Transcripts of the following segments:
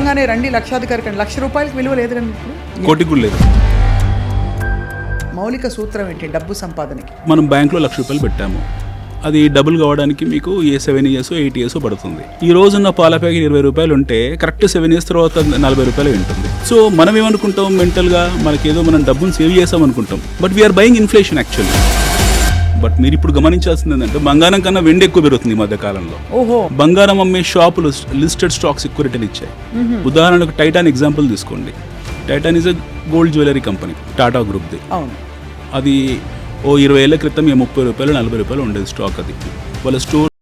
నిజంగానే రండి లక్షాధికారి కండి. ₹1,00,000 విలువ లేదు కండి ఇప్పుడు. కోటికి కూడా లేదు. మౌలిక సూత్రం ఏంటి డబ్బు సంపాదనకి? మనం బ్యాంక్లో ₹1,00,000 పెట్టాము, అది డబుల్ కావడానికి మీకు 7 ఇయర్స్ 8 ఇయర్స్ పడుతుంది. ఈ రోజున్న పాల ప్యాకెట్ ₹20 ఉంటే కరెక్ట్ 7 ఇయర్స్ తర్వాత ₹40 ఉంటుంది. సో మనం ఏమనుకుంటాం, మెంటల్గా మనకేదో మనం డబ్బును సేవ్ చేసాం అనుకుంటాం, but we are buying inflation actually. బట్ మీరు ఇప్పుడు గమనించాల్సింది ఏంటంటే బంగారం కన్నా వెండి ఎక్కువ పెరుగుతుంది ఈ మధ్య కాలంలో. ఓహో. బంగారం అమ్మే షాపులు లిస్టెడ్ స్టాక్స్ ఎక్కువ రిటర్న్ ఇచ్చాయి. ఉదాహరణకు టైటాన్ ఎగ్జాంపుల్ తీసుకోండి. Titan is a gold jewellery company, Tata గ్రూప్ది. అవును. అది ఓ 20 ఏళ్ల క్రితం ₹30 ₹40 ఉండేది స్టాక్. అది వాళ్ళ స్టోర్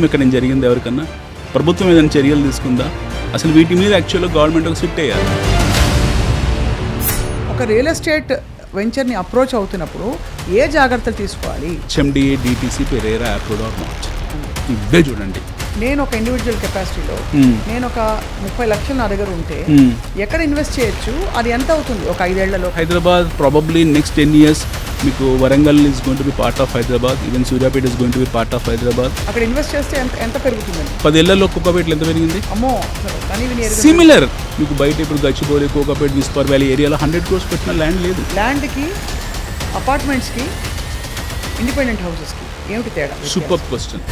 ఇక్కడ నేను జరిగింది ఎవరికన్నా? ప్రభుత్వం ఏదైనా చర్యలు తీసుకుందా? అసలు వీటి మీద యాక్చువల్గా గవర్నమెంట్ ఒక సిట్ అయ్యారు. ఒక రియల్ ఎస్టేట్ వెంచర్ని అప్రోచ్ అవుతున్నప్పుడు ఏ జాగ్రత్తలు తీసుకోవాలి? HMDA, DTC, పెరేరా, అప్రూవ్డ్ ఆర్ నాట్, ఇవే చూడండి. నేను ఒక ఇండివిజువల్ కెపాసిటీలో నేను ఒక 30 లక్షలు నా దగ్గర ఉంటే ఎక్కడ ఇన్వెస్ట్ చేయొచ్చు? అది ఎంత అవుతుంది ఒక 5 ఏళ్లలో? హైదరాబాద్ ప్రాబబ్లీ నెక్స్ట్ 10 years మీకు Warangal is going to be part of Hyderabad, even Suryapet is going to be part of Hyderabad. అక్కడ ఇన్వెస్ట్ చేస్తే ఎంత పెరుగుతుందండి? 10 ఏళ్లలో కుక్కపేటలో ఎంత పెరిగింది? అమ్మో. సిమిలర్ మీకు బయట ఇప్పుడు గచ్చిబౌలి, కోకాపేట, విస్పర్ వ్యాలీ ఏరియాలో 100 crores పెట్టిన ల్యాండ్ లేదు. ల్యాండ్కి, అపార్ట్మెంట్స్కి, ఇండిపెండెంట్ హౌసెస్కి ఏమిటి తేడా? Super question.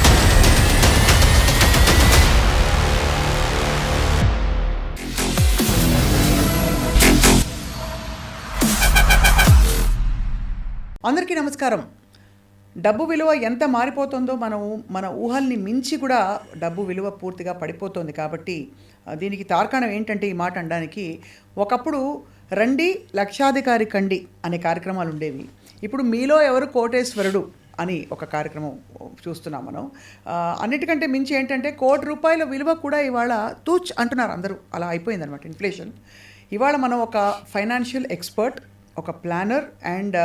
అందరికీ నమస్కారం. డబ్బు విలువ ఎంత మారిపోతుందో మన ఊహల్ని మించి కూడా డబ్బు విలువ పూర్తిగా పడిపోతుంది. కాబట్టి దీనికి తార్కాణం ఏంటంటే ఈ మాట అనడానికి, ఒకప్పుడు రండి లక్షాధికారి కండి అనే కార్యక్రమాలు ఉండేవి. ఇప్పుడు మీలో ఎవరు కోటేశ్వరుడు అని ఒక కార్యక్రమం చూస్తున్నాం మనం. అన్నిటికంటే మించి ఏంటంటే ₹1,00,00,000 విలువ కూడా ఇవాళ తూచ్ అంటున్నారు అందరూ. అలా అయిపోయిందనమాట ఇన్ఫ్లేషన్. ఇవాళ మనం ఒక ఫైనాన్షియల్ ఎక్స్పర్ట్, ఒక ప్లానర్ అండ్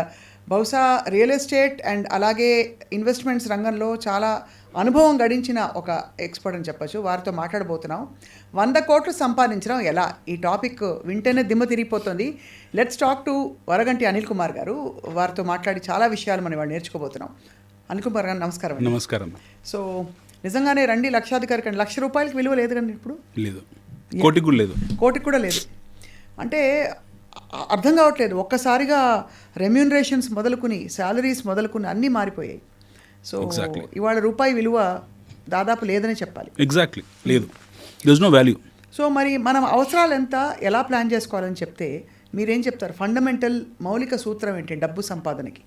బహుశా రియల్ ఎస్టేట్ అండ్ అలాగే ఇన్వెస్ట్మెంట్స్ రంగంలో చాలా అనుభవం గడించిన ఒక ఎక్స్పర్ట్ అని చెప్పచ్చు. వారితో మాట్లాడబోతున్నాం. 100 కోట్లు సంపాదించడం ఎలా? ఈ టాపిక్ వింటేనే దిమ్మ తిరిగిపోతుంది. Let's talk to Varaganti Anil Kumar garu. వారితో మాట్లాడి చాలా విషయాలు మనం ఇవాళ నేర్చుకోబోతున్నాం. అనిల్ కుమార్ గారు నమస్కారం. నమస్కారం. సో నిజంగానే రండి లక్షాధికారి కండి. ₹1,00,000 విలువ లేదు కండి ఇప్పుడు. లేదు, కోటికి కూడా లేదు. కోటికి కూడా లేదు అంటే అర్థం కావట్లేదు. ఒక్కసారిగా రెమ్యూనరేషన్స్ మొదలుకుని, శాలరీస్ మొదలుకుని అన్నీ మారిపోయాయి. సో ఇవాళ రూపాయి విలువ దాదాపు లేదని చెప్పాలి. ఎగ్జాక్ట్లీ లేదు, there is no value. So మరి మనం అవసరాలు ఎంత, ఎలా ప్లాన్ చేసుకోవాలని చెప్తే మీరేం చెప్తారు? ఫండమెంటల్ మౌలిక సూత్రం ఏంటి డబ్బు సంపాదనకి?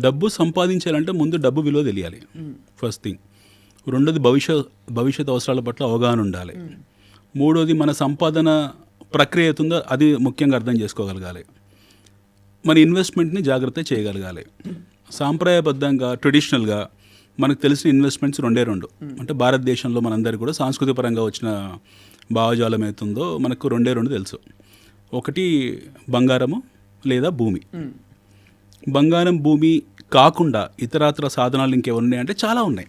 డబ్బు సంపాదించాలంటే ముందు డబ్బు విలువ తెలియాలి, ఫస్ట్ థింగ్. రెండోది భవిష్యత్ అవసరాల పట్ల అవగాహన ఉండాలి. మూడోది మన సంపాదన ప్రక్రియ అవుతుందో అది ముఖ్యంగా అర్థం చేసుకోగలగాలి. మన ఇన్వెస్ట్మెంట్ని జాగ్రత్త చేయగలగాలి. సాంప్రదాయబద్ధంగా ట్రెడిషనల్గా మనకు తెలిసిన ఇన్వెస్ట్మెంట్స్ రెండు. అంటే భారతదేశంలో మనందరికీ కూడా సాంస్కృతిక పరంగా వచ్చిన భావజాలం అవుతుందో మనకు రెండు తెలుసు. ఒకటి బంగారము లేదా భూమి. బంగారం భూమి కాకుండా ఇతరాతర సాధనాలు ఇంకేమున్నాయి అంటే చాలా ఉన్నాయి.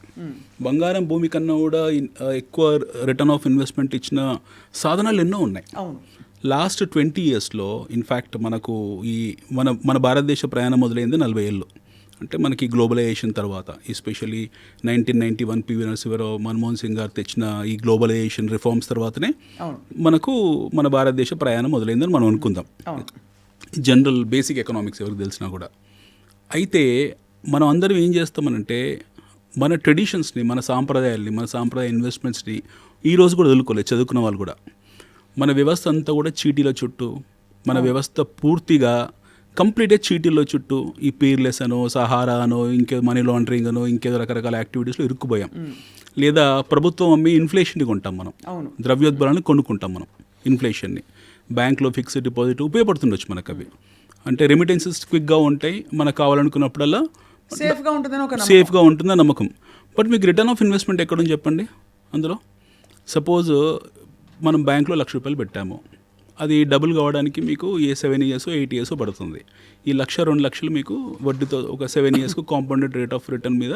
బంగారం భూమి కన్నా కూడా ఎక్కువ రిటర్న్ ఆఫ్ ఇన్వెస్ట్మెంట్ ఇచ్చిన సాధనాలు ఎన్నో ఉన్నాయి. లాస్ట్ 20 yearsలో ఇన్ఫ్యాక్ట్ మనకు ఈ మన భారతదేశ ప్రయాణం మొదలైంది 40 ఏళ్ళు. అంటే మనకి గ్లోబలైజేషన్ తర్వాత, ఎస్పెషల్లీ 1991 పివి నరసింహారావు, మన్మోహన్ సింగ్ గారు తెచ్చిన ఈ గ్లోబలైజేషన్ రిఫార్మ్స్ తర్వాతనే మనకు మన భారతదేశ ప్రయాణం మొదలైందని మనం అనుకుందాం. జనరల్ బేసిక్ ఎకనామిక్స్ ఎవరికి తెలిసినా కూడా. అయితే మనం అందరం ఏం చేస్తామనంటే మన ట్రెడిషన్స్ని, మన సాంప్రదాయాల్ని, మన సాంప్రదాయ ఇన్వెస్ట్మెంట్స్ని ఈరోజు కూడా వదులుకోలేదు చదువుకున్న వాళ్ళు కూడా. మన వ్యవస్థ అంతా కూడా చీటీల చుట్టూ, మన వ్యవస్థ పూర్తిగా కంప్లీట్గా చీటీల చుట్టూ ఈ పీర్లెస్ అనో, సహారా అనో, ఇంకేదో మనీ లాండరింగ్ అనో, ఇంకేదో రకరకాల యాక్టివిటీస్లో ఇరుక్కుపోయాం. లేదా ప్రభుత్వం అమ్మి ఇన్ఫ్లేషన్ని కొంటాం మనం, ద్రవ్యోద్బలాన్ని కొనుక్కుంటాం మనం ఇన్ఫ్లేషన్ని. బ్యాంక్లో ఫిక్స్డ్ డిపాజిట్ ఉపయోగపడుతుండొచ్చు మనకు. అవి అంటే రెమిటెన్సెస్ క్విక్గా ఉంటాయి, మనకు కావాలనుకున్నప్పుడల్లా సేఫ్గా ఉంటుందని నమ్మకం. బట్ మీకు రిటర్న్ ఆఫ్ ఇన్వెస్ట్మెంట్ ఎక్కడుంది చెప్పండి అందులో? సపోజ్ మనం బ్యాంక్లో ₹1,00,000 పెట్టాము, అది డబుల్ కావడానికి మీకు 7 years 8 years పడుతుంది. ఈ 1,00,000 2,00,000 మీకు వడ్డీతో ఒక 7 yearsకు కాంపౌండెడ్ రేట్ ఆఫ్ రిటర్న్ మీద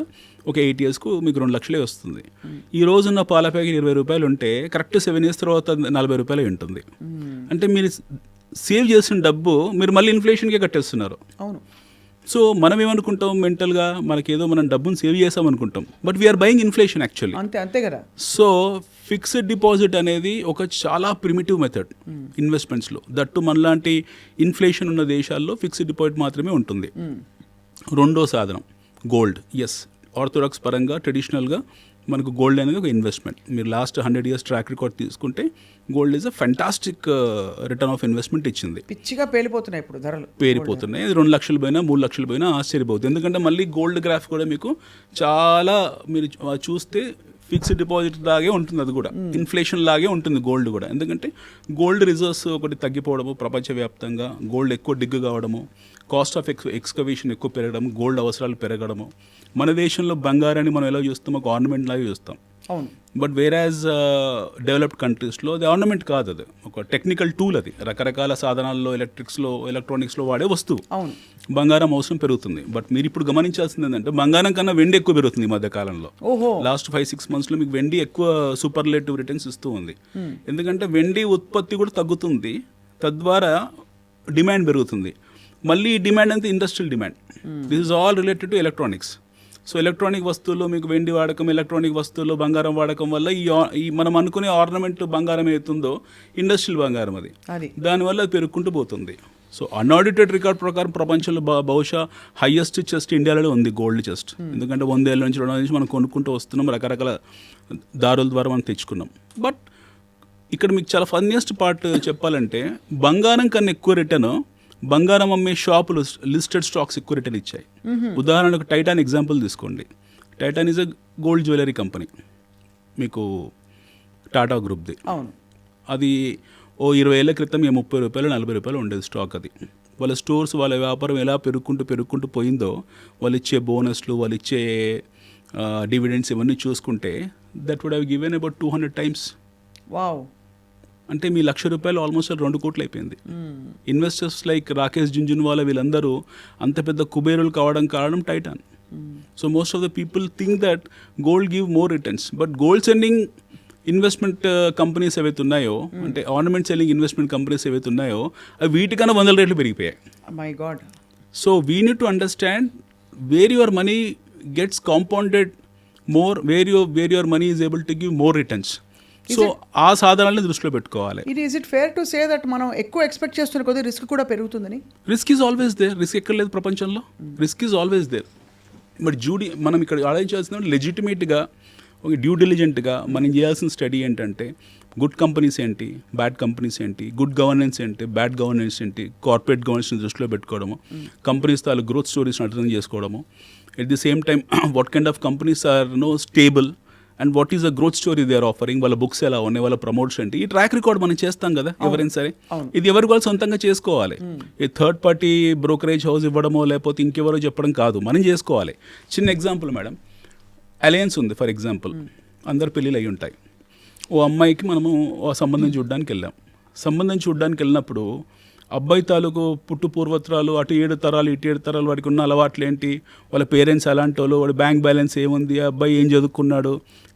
ఒక 8 yearsకు మీకు ₹2,00,000 వస్తుంది. ఈ రోజున్న పాల ప్యాకెట్ ₹20 ఉంటే కరెక్ట్ 7 years తర్వాత ₹40 ఉంటుంది. అంటే మీరు సేవ్ చేసిన డబ్బు మీరు మళ్ళీ ఇన్ఫ్లేషన్కే కట్టేస్తున్నారు. అవును. సో మనం ఏమనుకుంటాం, మెంటల్గా మనకేదో మనం డబ్బును సేవ్ చేసాం అనుకుంటాం, but we are buying inflation actually. అంతే కదా. సో ఫిక్స్డ్ డిపాజిట్ అనేది ఒక చాలా ప్రిమిటివ్ మెథడ్ ఇన్వెస్ట్మెంట్స్లో. దట్టు మనలాంటి ఇన్ఫ్లేషన్ ఉన్న దేశాల్లో ఫిక్స్డ్ డిపాజిట్ మాత్రమే ఉంటుంది. రెండో సాధనం గోల్డ్. ఎస్, ఆర్థోడాక్స్ పరంగా ట్రెడిషనల్గా మనకు గోల్డ్ అనేది ఒక ఇన్వెస్ట్మెంట్. మీరు లాస్ట్ 100 years ట్రాక్ రికార్డ్ తీసుకుంటే gold is a fantastic return of investment ఇచ్చింది. పిచ్చిగా పేలిపోతున్నాయి ఇప్పుడు ధరలు, పేరిపోతున్నాయి. 2,00,000 పోయినా 3,00,000 పోయినా ఆశ్చర్యపోతుంది. ఎందుకంటే మళ్ళీ గోల్డ్ గ్రాఫ్ కూడా మీకు చాలా మీరు చూస్తే ఫిక్స్డ్ డిపాజిట్ లాగే ఉంటుంది, అది కూడా ఇన్ఫ్లేషన్ లాగే ఉంటుంది గోల్డ్ కూడా. ఎందుకంటే గోల్డ్ రిజర్వ్స్ ఒకటి తగ్గిపోవడము, ప్రపంచవ్యాప్తంగా గోల్డ్ ఎక్కువ డిగ్గు కావడము, కాస్ట్ ఆఫ్ ఎక్స్కవేషన్ ఎక్కువ పెరగడం, గోల్డ్ అవసరాలు పెరగడము. మన దేశంలో బంగారాన్ని మనం ఎలా చూస్తాం, ఒక ఆర్నమెంట్ లాగా చూస్తాం. అవును. బట్ వేరాజ్ డెవలప్డ్ కంట్రీస్లో అది ఆర్నమెంట్ కాదు, అది ఒక టెక్నికల్ టూల్. అది రకరకాల సాధనాల్లో, ఎలక్ట్రానిక్స్లో వాడే వస్తువు. అవును. బంగారం అవసరం పెరుగుతుంది. బట్ మీరు ఇప్పుడు గమనించాల్సింది ఏంటంటే బంగారం కన్నా వెండి ఎక్కువ పెరుగుతుంది ఈ మధ్య కాలంలో. లాస్ట్ 5-6 monthsలో మీకు వెండి ఎక్కువ సూపర్లేటివ్ రిటర్న్స్ ఇస్తూ ఉంది. ఎందుకంటే వెండి ఉత్పత్తి కూడా తగ్గుతుంది, తద్వారా డిమాండ్ పెరుగుతుంది. మళ్ళీ ఈ డిమాండ్ అంతా industrial demand. This is all related to electronics. So electronic వస్తువుల్లో మీకు వెండి వాడకం, ఎలక్ట్రానిక్ వస్తువుల్లో బంగారం వాడకం వల్ల ఈ మనం అనుకునే ఆర్నమెంట్ బంగారం ఏతుందో ఇండస్ట్రియల్ బంగారం అది, దానివల్ల అది పెరుగుకుంటూ పోతుంది. సో అన్ఆడిటెడ్ రికార్డ్ ప్రకారం ప్రపంచంలో బహుశా హైయెస్ట్ చెస్ట్ ఇండియాలో ఉంది, గోల్డ్ చెస్ట్. ఎందుకంటే 100 ఏళ్ళ నుంచి 200 నుంచి మనం కొనుక్కుంటూ వస్తున్నాం, రకరకాల దారుల ద్వారా మనం తెచ్చుకున్నాం. బట్ ఇక్కడ మీకు చాలా ఫన్నీయెస్ట్ పార్ట్ చెప్పాలంటే, బంగారం కన్నా ఎక్కువ రిటర్న్ బంగారం అమ్మే షాపులు, లిస్టెడ్ స్టాక్స్ ఎక్కువ రిటర్న్ ఇచ్చాయి. ఉదాహరణకు టైటాన్ ఎగ్జాంపుల్ తీసుకోండి. Titan is a gold jewellery company, మీకు టాటా గ్రూప్ది. అది 20 ఏళ్ల క్రితం ₹30 ₹40 ఉండేది స్టాక్. అది వాళ్ళ స్టోర్స్, వాళ్ళ వ్యాపారం ఎలా పెరుగుకుంటూ పోయిందో, వాళ్ళు ఇచ్చే బోనస్లు, వాళ్ళు ఇచ్చే డివిడెండ్స్ ఇవన్నీ చూసుకుంటే that would have given about 200 times. Wow. అంటే మీ ₹1,00,000 ఆల్మోస్ట్ 2 కోట్లు అయిపోయింది. ఇన్వెస్టర్స్ లైక్ రాకేష్ జుంజున్వాలా వీళ్ళందరూ అంత పెద్ద కుబేరులు కావడం కారణం Titan. So most of the people think that gold give more returns, but gold selling investment companies ఏవైతే ఉన్నాయో, అంటే ఆర్నమెంట్ సెల్లింగ్ ఇన్వెస్ట్మెంట్ కంపెనీస్ ఏవైతే ఉన్నాయో, అవి వీటికన్నా 100 రెట్లు పెరిగిపోయాయి. My god. So we need to understand where your money gets compounded more, where your money is able to give more returns. So ఆ సాధనాలని దృష్టిలో పెట్టుకోవాలి. Is it fair to say that మనం ఎక్కువ ఎక్స్పెక్ట్ చేస్తున్న కొద్దీ రిస్క్ కూడా పెరుగుతుందని? Risk is always there. Risk ఎక్కడ లేదు ప్రపంచంలో, risk is always there. But మనం ఇక్కడ ఆలోచించాల్సిన లెజిటిమేట్గా, ఒక డ్యూ డిలిజెంట్గా మనం చేయాల్సిన స్టడీ ఏంటంటే, గుడ్ కంపెనీస్ ఏంటి, బ్యాడ్ కంపెనీస్ ఏంటి, గుడ్ గవర్నెన్స్ ఏంటి, బ్యాడ్ గవర్నెన్స్ ఏంటి, కార్పొరేట్ గవర్నెన్స్ని దృష్టిలో పెట్టుకోవడము, కంపెనీస్ తాలూ గ్రోత్ స్టోరీస్ని అర్థం చేసుకోవడము. At the same time what kind of companies are stable and what is a growth story they are offering, వాళ్ళ బుక్స్ ఎలా ఉన్నాయి, వాళ్ళ ప్రమోట్స్ ఏంటి, ఈ ట్రాక్ రికార్డ్ మనం చేస్తాం కదా ఎవరైనా సరే. ఇది ఎవరు కూడా సొంతంగా చేసుకోవాలి. ఈ థర్డ్ పార్టీ బ్రోకరేజ్ హౌస్ ఇవ్వడమో లేకపోతే ఇంకెవరో చెప్పడం కాదు, మనం చేసుకోవాలి. చిన్న ఎగ్జాంపుల్ మేడం, అలయన్స్ ఉంది ఫర్ ఎగ్జాంపుల్. అందరు పెళ్ళిళ్ళు అయి ఉంటాయి. ఓ అమ్మాయికి మనము సంబంధం చూడడానికి వెళ్ళినప్పుడు అబ్బాయి తాలూకు పుట్టు పూర్వత్రాలు, అటు 7 తరాలు ఇటు 7 తరాలు, వాడికి ఉన్న అలవాట్లు ఏంటి, వాళ్ళ పేరెంట్స్ ఎలాంటి వాళ్ళు, వాడి బ్యాంక్ బ్యాలెన్స్ ఏముంది, అబ్బాయి ఏం చదువుకున్నాడు,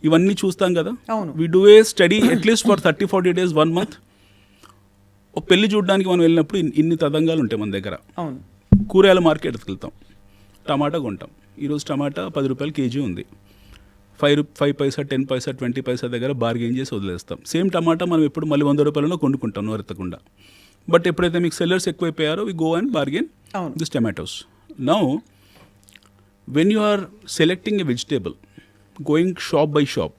ఇవన్నీ చూస్తాం కదా. We do a study at least for 30-40 days 1 month. ఒక పెళ్లి చూడడానికి మనం వెళ్ళినప్పుడు ఇన్ని తదంగాలు ఉంటాయి మన దగ్గర. కూరగాయల మార్కెట్కి వెళ్తాం, టమాటా కొంటాం. ఈరోజు టమాటా ₹10 kg ఉంది. 5 paisa 10 paisa 20 paisa దగ్గర బార్గెయిన్ చేసి వదిలేస్తాం. సేమ్ టమాటా మనం ఎప్పుడు మళ్ళీ ₹100 కొనుక్కుంటాం నోరెత్తకుండా. బట్ ఎప్పుడైతే మీకు సెల్లర్స్ ఎక్కువైపోయారో we go and bargain this tomatoes. Now when you are selecting a vegetable, going shop by shop,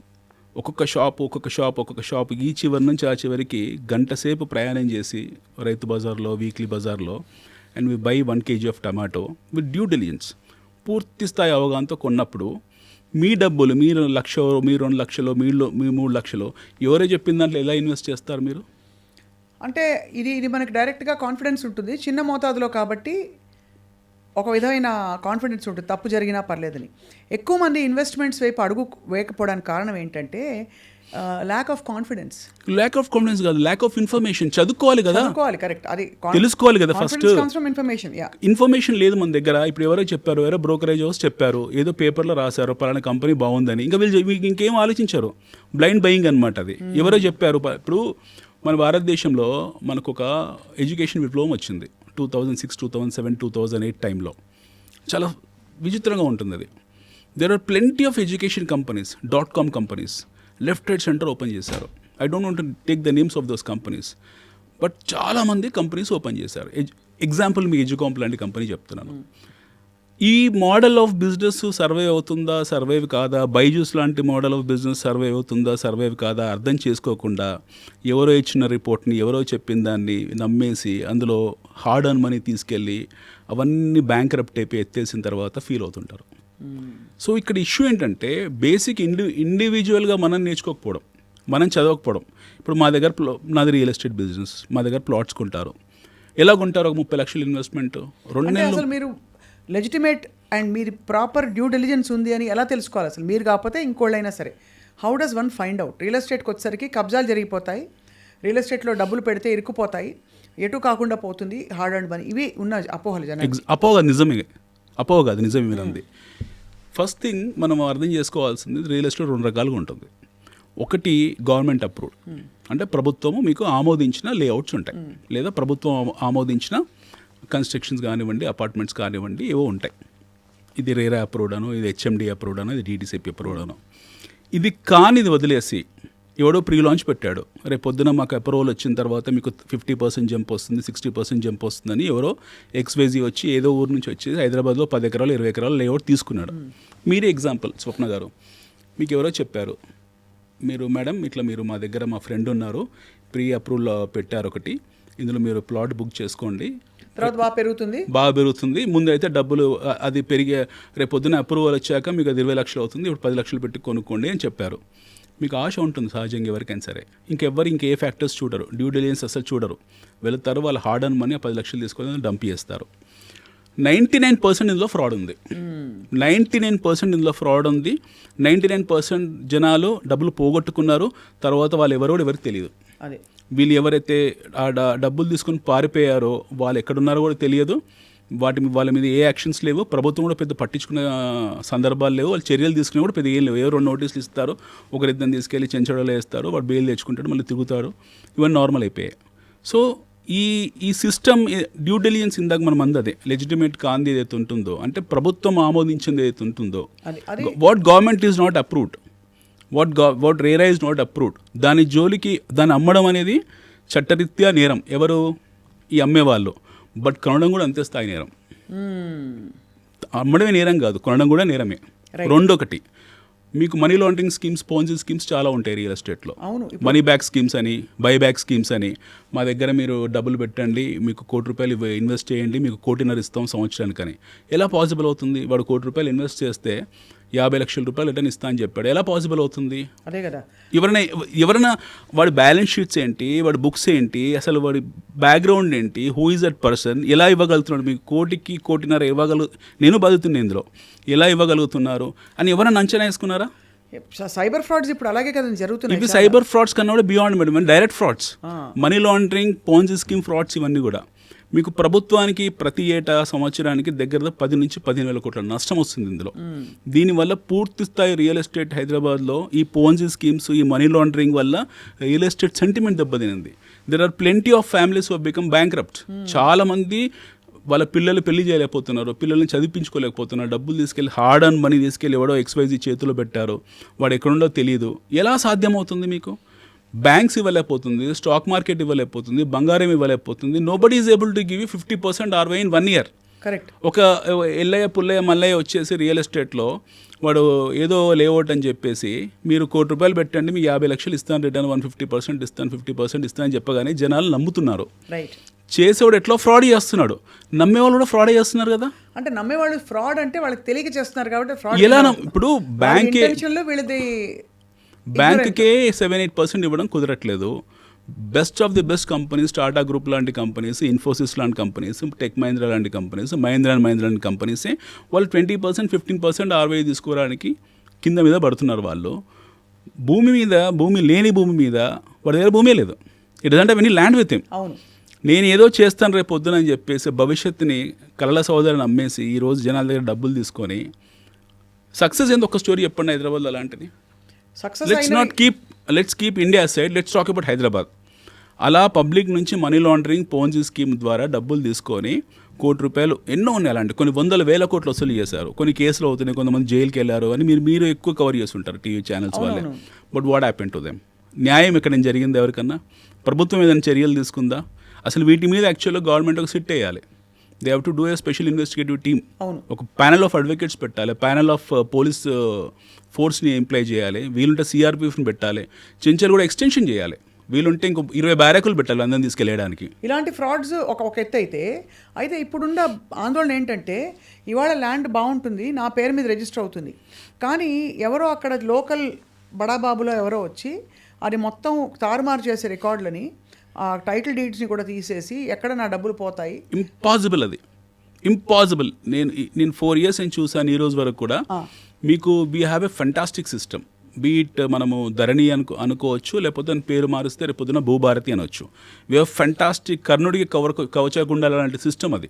ఒక్కొక్క షాప్ ఈ చివరి నుంచి ఆ చివరికి గంట సేపు ప్రయాణం చేసి రైతు బజార్లో, వీక్లీ బజార్లో, and we buy 1 kg of tomato with due diligence, పూర్తి స్థాయి అవగాహనతో కొన్నప్పుడు మీ డబ్బులు, మీరు 1,00,000, మీరు 2,00,000, మీ 3,00,000 ఎవరో చెప్పిన దాంట్లో ఎలా ఇన్వెస్ట్ చేస్తారు మీరు? అంటే ఇది మనకి డైరెక్ట్గా కాన్ఫిడెన్స్ ఉంటుంది, చిన్న మోతాదులో కాబట్టి ఒక విధమైన కాన్ఫిడెన్స్ ఉంటుంది తప్పు జరిగినా పర్లేదని. ఎక్కువ మంది ఇన్వెస్ట్మెంట్స్ వైపు అడుగు వేయకపోవడానికి కారణం ఏంటంటే lack of confidence. Lack of confidence కాదు, ల్యాక్ ఆఫ్ ఇన్ఫర్మేషన్. చదువుకోవాలి కదా, కరెక్ట్, అది తెలుసుకోవాలి కదా ఫస్ట్. ఇన్ఫర్మేషన్ ఇన్ఫర్మేషన్ లేదు మన దగ్గర. ఇప్పుడు ఎవరో చెప్పారు, ఎవరో బ్రోకరేజ్ హౌస్ చెప్పారు, ఏదో పేపర్లో రాశారు పలానా కంపెనీ బాగుందని, ఇంకా వీళ్ళు ఇంకేం ఆలోచించారు, బ్లైండ్ బయింగ్ అనమాట అది. ఎవరో చెప్పారు. ఇప్పుడు మన భారతదేశంలో మనకు ఒక ఎడ్యుకేషన్ విప్లవం వచ్చింది 2006, 2007, 2008 టైంలో. చాలా విచిత్రంగా ఉంటుంది అది. There are plenty of education companies, .com companies left right centre open చేశారు. I don't want to take the names of those companies, but చాలామంది కంపెనీస్ ఓపెన్ చేశారు. ఎగ్జాంపుల్ మీ ఎడ్యుకాంప్ లాంటి కంపెనీ చెప్తున్నాను. ఈ మోడల్ ఆఫ్ బిజినెస్ సర్వైవ్ అవుతుందా, survive కాదా, బైజూస్ లాంటి మోడల్ ఆఫ్ బిజినెస్ సర్వైవ్ అవుతుందా, సర్వైవ్ కాదా అర్థం చేసుకోకుండా ఎవరో ఇచ్చిన రిపోర్ట్ని, ఎవరో చెప్పిన దాన్ని నమ్మేసి అందులో హార్డ్ అర్న్ మనీ తీసుకెళ్ళి అవన్నీ బ్యాంక్రప్ట్ అయిపోయి ఎత్తేసిన తర్వాత ఫీల్ అవుతుంటారు. సో ఇక్కడ ఇష్యూ ఏంటంటే బేసిక్ ఇండివిజువల్గా మనం నేర్చుకోకపోవడం, మనం చదవకపోవడం. ఇప్పుడు నాది రియల్ ఎస్టేట్ బిజినెస్, మా దగ్గర ప్లాట్స్ కొంటారు. ఎలా కొంటారు? ఒక 30 లక్షలు ఇన్వెస్ట్మెంట్ 2 నెలలు. అసలు మీరు లెజిటిమేట్ అండ్ మీరు ప్రాపర్ డ్యూ డెలిజెన్స్ ఉంది అని ఎలా తెలుసుకోవాలి? అసలు మీరు కాకపోతే ఇంకోళ్ళైనా సరే, how does one find out? Real ఎస్టేట్కి వచ్చేసరికి కబ్జాలు జరిగిపోతాయి, రియల్ ఎస్టేట్లో డబ్బులు పెడితే ఇరుక్కుపోతాయి, ఎటు కాకుండా పోతుంది, హార్డ్ అండ్ మనీ, ఇవి ఉన్న అపోహలు జనాలు. అపోహ కాదు, నిజమే మీరు అంది. ఫస్ట్ థింగ్ మనం అర్థం చేసుకోవాల్సింది, రియల్ ఎస్టేట్ 2 రకాలుగా ఉంటుంది. ఒకటి గవర్నమెంట్ అప్రూవ్డ్, అంటే ప్రభుత్వము మీకు ఆమోదించిన లేఅవుట్స్ ఉంటాయి, లేదా ప్రభుత్వం ఆమోదించిన కన్స్ట్రక్షన్స్ కానివ్వండి, అపార్ట్మెంట్స్ కానివ్వండి, ఏవో ఉంటాయి. ఇది రేరా అప్రూవ్డ్ అను, ఇది HMD అప్రూవ్డ్ అను, ఇది DTCP అప్రూవ్డ్ అను. ఇది కానిది వదిలేసి ఎవడో ప్రీ లాంచ్ పెట్టాడు, రేపు పొద్దున మాకు అప్రూవల్ వచ్చిన తర్వాత మీకు 50% జంప్ వస్తుంది, 60% జంప్ వస్తుందని ఎవరో XYZ వచ్చి ఏదో ఊరు నుంచి వచ్చి హైదరాబాద్లో 10 ఎకరాలు 20 ఎకరాలు లేఅవుట్ తీసుకున్నాడు. మీరే ఎగ్జాంపుల్, స్వప్న గారు, మీకు ఎవరో చెప్పారు, మీరు మేడం ఇట్లా మీరు మా దగ్గర మా ఫ్రెండ్ ఉన్నారు, ప్రీ అప్రూవల్ పెట్టారు ఒకటి, ఇందులో మీరు ప్లాట్ బుక్ చేసుకోండి, తర్వాత బాగా పెరుగుతుంది. ముందు అయితే డబ్బులు అది పెరిగే, రేపు పొద్దున అప్రూవల్ వచ్చాక మీకు అది 20 లక్షలు అవుతుంది, ఇప్పుడు 10 లక్షలు పెట్టి కొనుక్కోండి అని చెప్పారు. మీకు ఆశ ఉంటుంది సహజంగా ఎవరికైనా సరే. ఇంకే ఫ్యాక్టర్స్ చూడరు, డ్యూ డెలిజెన్స్ అసలు చూడరు, వెళుతారు, వాళ్ళు హార్డ్ అర్న్ మనీ 10 లక్షలు తీసుకొని డంప్ చేస్తారు. 99% ఇందులో ఫ్రాడ్ ఉంది. 99% ఇందులో ఫ్రాడ్ ఉంది. 99% జనాలు డబ్బులు పోగొట్టుకున్నారు. తర్వాత వాళ్ళు ఎవరికి తెలియదు. అదే వీళ్ళు ఎవరైతే ఆ డబ్బులు తీసుకొని పారిపోయారో వాళ్ళు ఎక్కడున్నారో కూడా తెలియదు. వాళ్ళ మీద ఏ యాక్షన్స్ లేవు, ప్రభుత్వం కూడా పెద్ద పట్టించుకునే సందర్భాలు లేవు, వాళ్ళు చర్యలు తీసుకునే కూడా పెద్ద ఏం లేవు. ఎవరో నోటీసులు ఇస్తారు, ఒకరిద్దరిని తీసుకెళ్ళి చెంచడలో వేస్తారు, వాడు బెయిల్ తెచ్చుకుంటాడు, మళ్ళీ తిరుగుతాడు, ఇవన్నీ నార్మల్ అయిపోయాయి. సో ఈ సిస్టమ్ డ్యూ డెలిజెన్స్ ఇందాక మనం అందదే లెజిటిమేట్ కాంది ఏదైతే ఉంటుందో, అంటే ప్రభుత్వం ఆమోదించింది ఏదైతే ఉంటుందో, what government is not approved, what RERA is not approved, దాని జోలికి దాన్ని అమ్మడం అనేది చట్టరీత్యా నేరం. ఎవరు? ఈ అమ్మేవాళ్ళు. బట్ కొనడం కూడా అంతే స్థాయి నేరం. అమ్మడమే నేరం కాదు, కొనడం కూడా నేరమే. రెండొకటి, మీకు మనీ లాండరింగ్ స్కీమ్స్, పోన్జీ స్కీమ్స్ చాలా ఉంటాయి రియల్ ఎస్టేట్లో. మనీ బ్యాక్ స్కీమ్స్ అని, బై బ్యాక్ స్కీమ్స్ అని, మా దగ్గర మీరు డబ్బులు పెట్టండి, మీకు ₹1,00,00,000 ఇన్వెస్ట్ చేయండి, మీకు ₹1,50,00,000 ఇస్తాం సంవత్సరానికని. ఎలా పాసిబుల్ అవుతుంది? వాడు ₹1,00,00,000 ఇన్వెస్ట్ చేస్తే ₹50 లక్షలు రిటర్న్ ఇస్తా అని చెప్పాడు. ఎలా పాసిబుల్ అవుతుంది? అదే కదా. ఎవరైనా వాడి బ్యాలెన్స్ షీట్స్ ఏంటి, వాడి బుక్స్ ఏంటి, అసలు వాడి బ్యాక్గ్రౌండ్ ఏంటి, హూ ఈజ్ దట్ పర్సన్, ఎలా ఇవ్వగలుగుతున్నాడు, మీకు ₹1,00,00,000 నేను బతుకుతున్నా ఇందులో, ఎలా ఇవ్వగలుగుతున్నారు అని ఎవరైనా అంచనా వేసుకున్నారా? సైబర్ ఫ్రాడ్స్ ఇప్పుడు అలాగే కదా జరుగుతున్నాయి. ఇవి సైబర్ ఫ్రాడ్స్ కన్నా కూడా beyond madam, direct frauds, money laundering, Ponzi scheme frauds, ఇవన్నీ కూడా మీకు ప్రభుత్వానికి ప్రతి ఏటా సంవత్సరానికి దగ్గర 10 నుంచి 15,000 కోట్ల నష్టం వస్తుంది ఇందులో. దీనివల్ల పూర్తి స్థాయి రియల్ ఎస్టేట్ హైదరాబాద్లో ఈ పోన్జీ స్కీమ్స్, ఈ మనీ లాండరింగ్ వల్ల రియల్ ఎస్టేట్ సెంటిమెంట్ దెబ్బతినింది. There are plenty of families who become bankrupt. చాలా మంది వాళ్ళ పిల్లలు పెళ్లి చేయలేకపోతున్నారు, పిల్లల్ని చదివించుకోలేకపోతున్నారు, డబ్బులు తీసుకెళ్ళి హార్డ్ అర్న్ మనీ తీసుకెళ్ళి ఎవడో XYZ చేతిలో పెట్టారు, వాడు ఎక్కడుండో తెలియదు. ఎలా సాధ్యమవుతుంది? మీకు బ్యాంక్స్ ఇవ్వలేకపోతుంది, స్టాక్ మార్కెట్ ఇవ్వలేకపోతుంది, బంగారం ఇవ్వలేకపోతుంది. Nobody is able to give 50% ROI in 1 year. Correct. ఒక ఎల్లయ్య పుల్లయ్య మల్లయ్య వచ్చేసి రియల్ ఎస్టేట్లో వాడు ఏదో లేఅవుట్ అని చెప్పేసి మీరు ₹1,00,00,000 పెట్టండి, మీ 50 లక్షలు ఇస్తాను, రిటర్న్ 150% ఇస్తాను, 50% ఇస్తాను అని చెప్పగానే జనాలు నమ్ముతున్నారు. రైట్. చేసేవాడు ఎట్లా ఫ్రాడ్ చేస్తున్నాడు, నమ్మేవాళ్ళు కూడా ఫ్రాడ్ చేస్తున్నారు కదా. అంటే నమ్మేవాళ్ళు ఫ్రాడ్ అంటే వాళ్ళకి తెలియక చేస్తున్నారు కాబట్టి ఫ్రాడ్. ఎలా ఇప్పుడు బ్యాంకే వీళ్ళది బ్యాంక్కే 7-8% ఇవ్వడం కుదరట్లేదు. Best of the best companies, Tata group లాంటి కంపెనీస్, ఇన్ఫోసిస్ లాంటి కంపెనీస్, టెక్ మహీంద్రా లాంటి కంపెనీస్, మహీంద్రా అండ్ మహీంద్రా లాంటి కంపెనీసే వాళ్ళు 20%, 15% ROI తీసుకోవడానికి కింద మీద పడుతున్నారు. వాళ్ళు భూమి లేని భూమి మీద వాడి దగ్గర భూమే లేదు. It doesn't have any land with him. అవును, నేను ఏదో చేస్తాను రేపు పొద్దున అని చెప్పేసి భవిష్యత్తుని కలల సోదరుని అమ్మేసి ఈరోజు జనాల దగ్గర డబ్బులు తీసుకొని సక్సెస్ ఏంది? ఒక స్టోరీ చెప్పండి హైదరాబాద్లో అలాంటిది. Success let's keep India side, let's talk about Hyderabad. అలా పబ్లిక్ నుంచి మనీ లాండరింగ్, పోన్జీ స్కీమ్ ద్వారా డబ్బులు తీసుకొని ₹1,00,00,000 ఎన్నో ఉన్నాయి అలాంటి, కొన్ని 100,000 కోట్లు వసూలు చేశారు. కొన్ని కేసులు అవుతున్నాయి, కొంతమంది జైలుకి వెళ్ళారు అని మీరు ఎక్కువ కవర్ చేసి ఉంటారు టీవీ ఛానల్స్ వాళ్ళే. But what happen to them? న్యాయం ఇక్కడ నేను జరిగింది ఎవరికన్నా? ప్రభుత్వం ఏదైనా చర్యలు తీసుకుందా? అసలు వీటి మీద యాక్చువల్గా గవర్నమెంట్ ఒక సిట్ వేయాలి. They have to do a special investigative team. ఒక ప్యానల్ ఆఫ్ అడ్వకేట్స్ పెట్టాలి, ప్యానల్ ఆఫ్ పోలీస్ ఫోర్స్ని ఎంప్లాయ్ చేయాలి, వీలుంటే CRPFని పెట్టాలి, చెంచల్ కూడా ఎక్స్టెన్షన్ చేయాలి, వీలుంటే ఇంకో 20 బ్యారకులు పెట్టాలి అందరిని తీసుకెళ్ళడానికి. ఇలాంటి ఫ్రాడ్స్ ఒక ఎత్తు అయితే ఇప్పుడున్న ఆందోళన ఏంటంటే ఇవాళ ల్యాండ్ బాగుంటుంది, నా పేరు మీద రిజిస్టర్ అవుతుంది, కానీ ఎవరో అక్కడ లోకల్ బడాబాబులో ఎవరో వచ్చి అది మొత్తం తారుమారు చేసే రికార్డులని, ఆ టైటిల్ డీడ్స్ని కూడా తీసేసి ఎక్కడ నా డబ్బులు పోతాయి. ఇంపాసిబుల్, అది ఇంపాసిబుల్. నేను 4 years అని చూసాను ఈ రోజు వరకు కూడా. మీకు we have a fantastic system. Beat మనము ధరణి అనుకోవచ్చు, లేకపోతే దాని పేరు మారిస్తే రేపు పొద్దున భూభారతి అనొచ్చు. వీ హ్యావ్ ఫెంటాస్టిక్, కర్ణుడికి కవచకుండాల లాంటి సిస్టమ్ అది.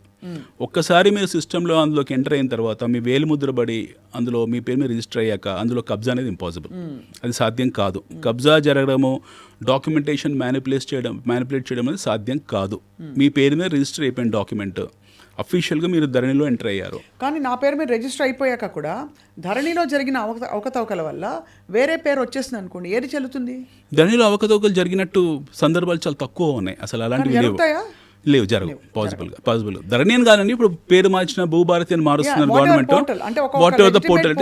ఒక్కసారి మీరు సిస్టంలో అందులోకి ఎంటర్ అయిన తర్వాత మీ వేలు ముద్రబడి అందులో మీ పేరు మీద రిజిస్టర్ అయ్యాక అందులో కబ్జా అనేది ఇంపాసిబుల్, అది సాధ్యం కాదు. కబ్జా జరగడము, డాక్యుమెంటేషన్ మ్యానిపులేట్ చేయడం అనేది సాధ్యం కాదు. మీ పేరు మీద రిజిస్టర్ అయిపోయిన డాక్యుమెంట్ అఫీషియల్గా మీరు ధరణిలో ఎంటర్ అయ్యారు. కానీ నా పేరు మీద రిజిస్టర్ అయిపోయాక కూడా ధరణిలో జరిగిన అవకతవకల వల్ల వేరే పేరు వచ్చేసింది అనుకోండి, ఏది చెల్లుతుంది? ధరణిలో అవకతవకలు జరిగినట్టు సందర్భాలు చాలా తక్కువ ఉన్నాయి. అసలు అలాంటివి లేవు, జరగవు. పాసిబుల్ ధరణి అని కాదండి. ఇప్పుడు పేరు మార్చిన భూభారతి అని మారుస్తున్నారు government. Whatever the portal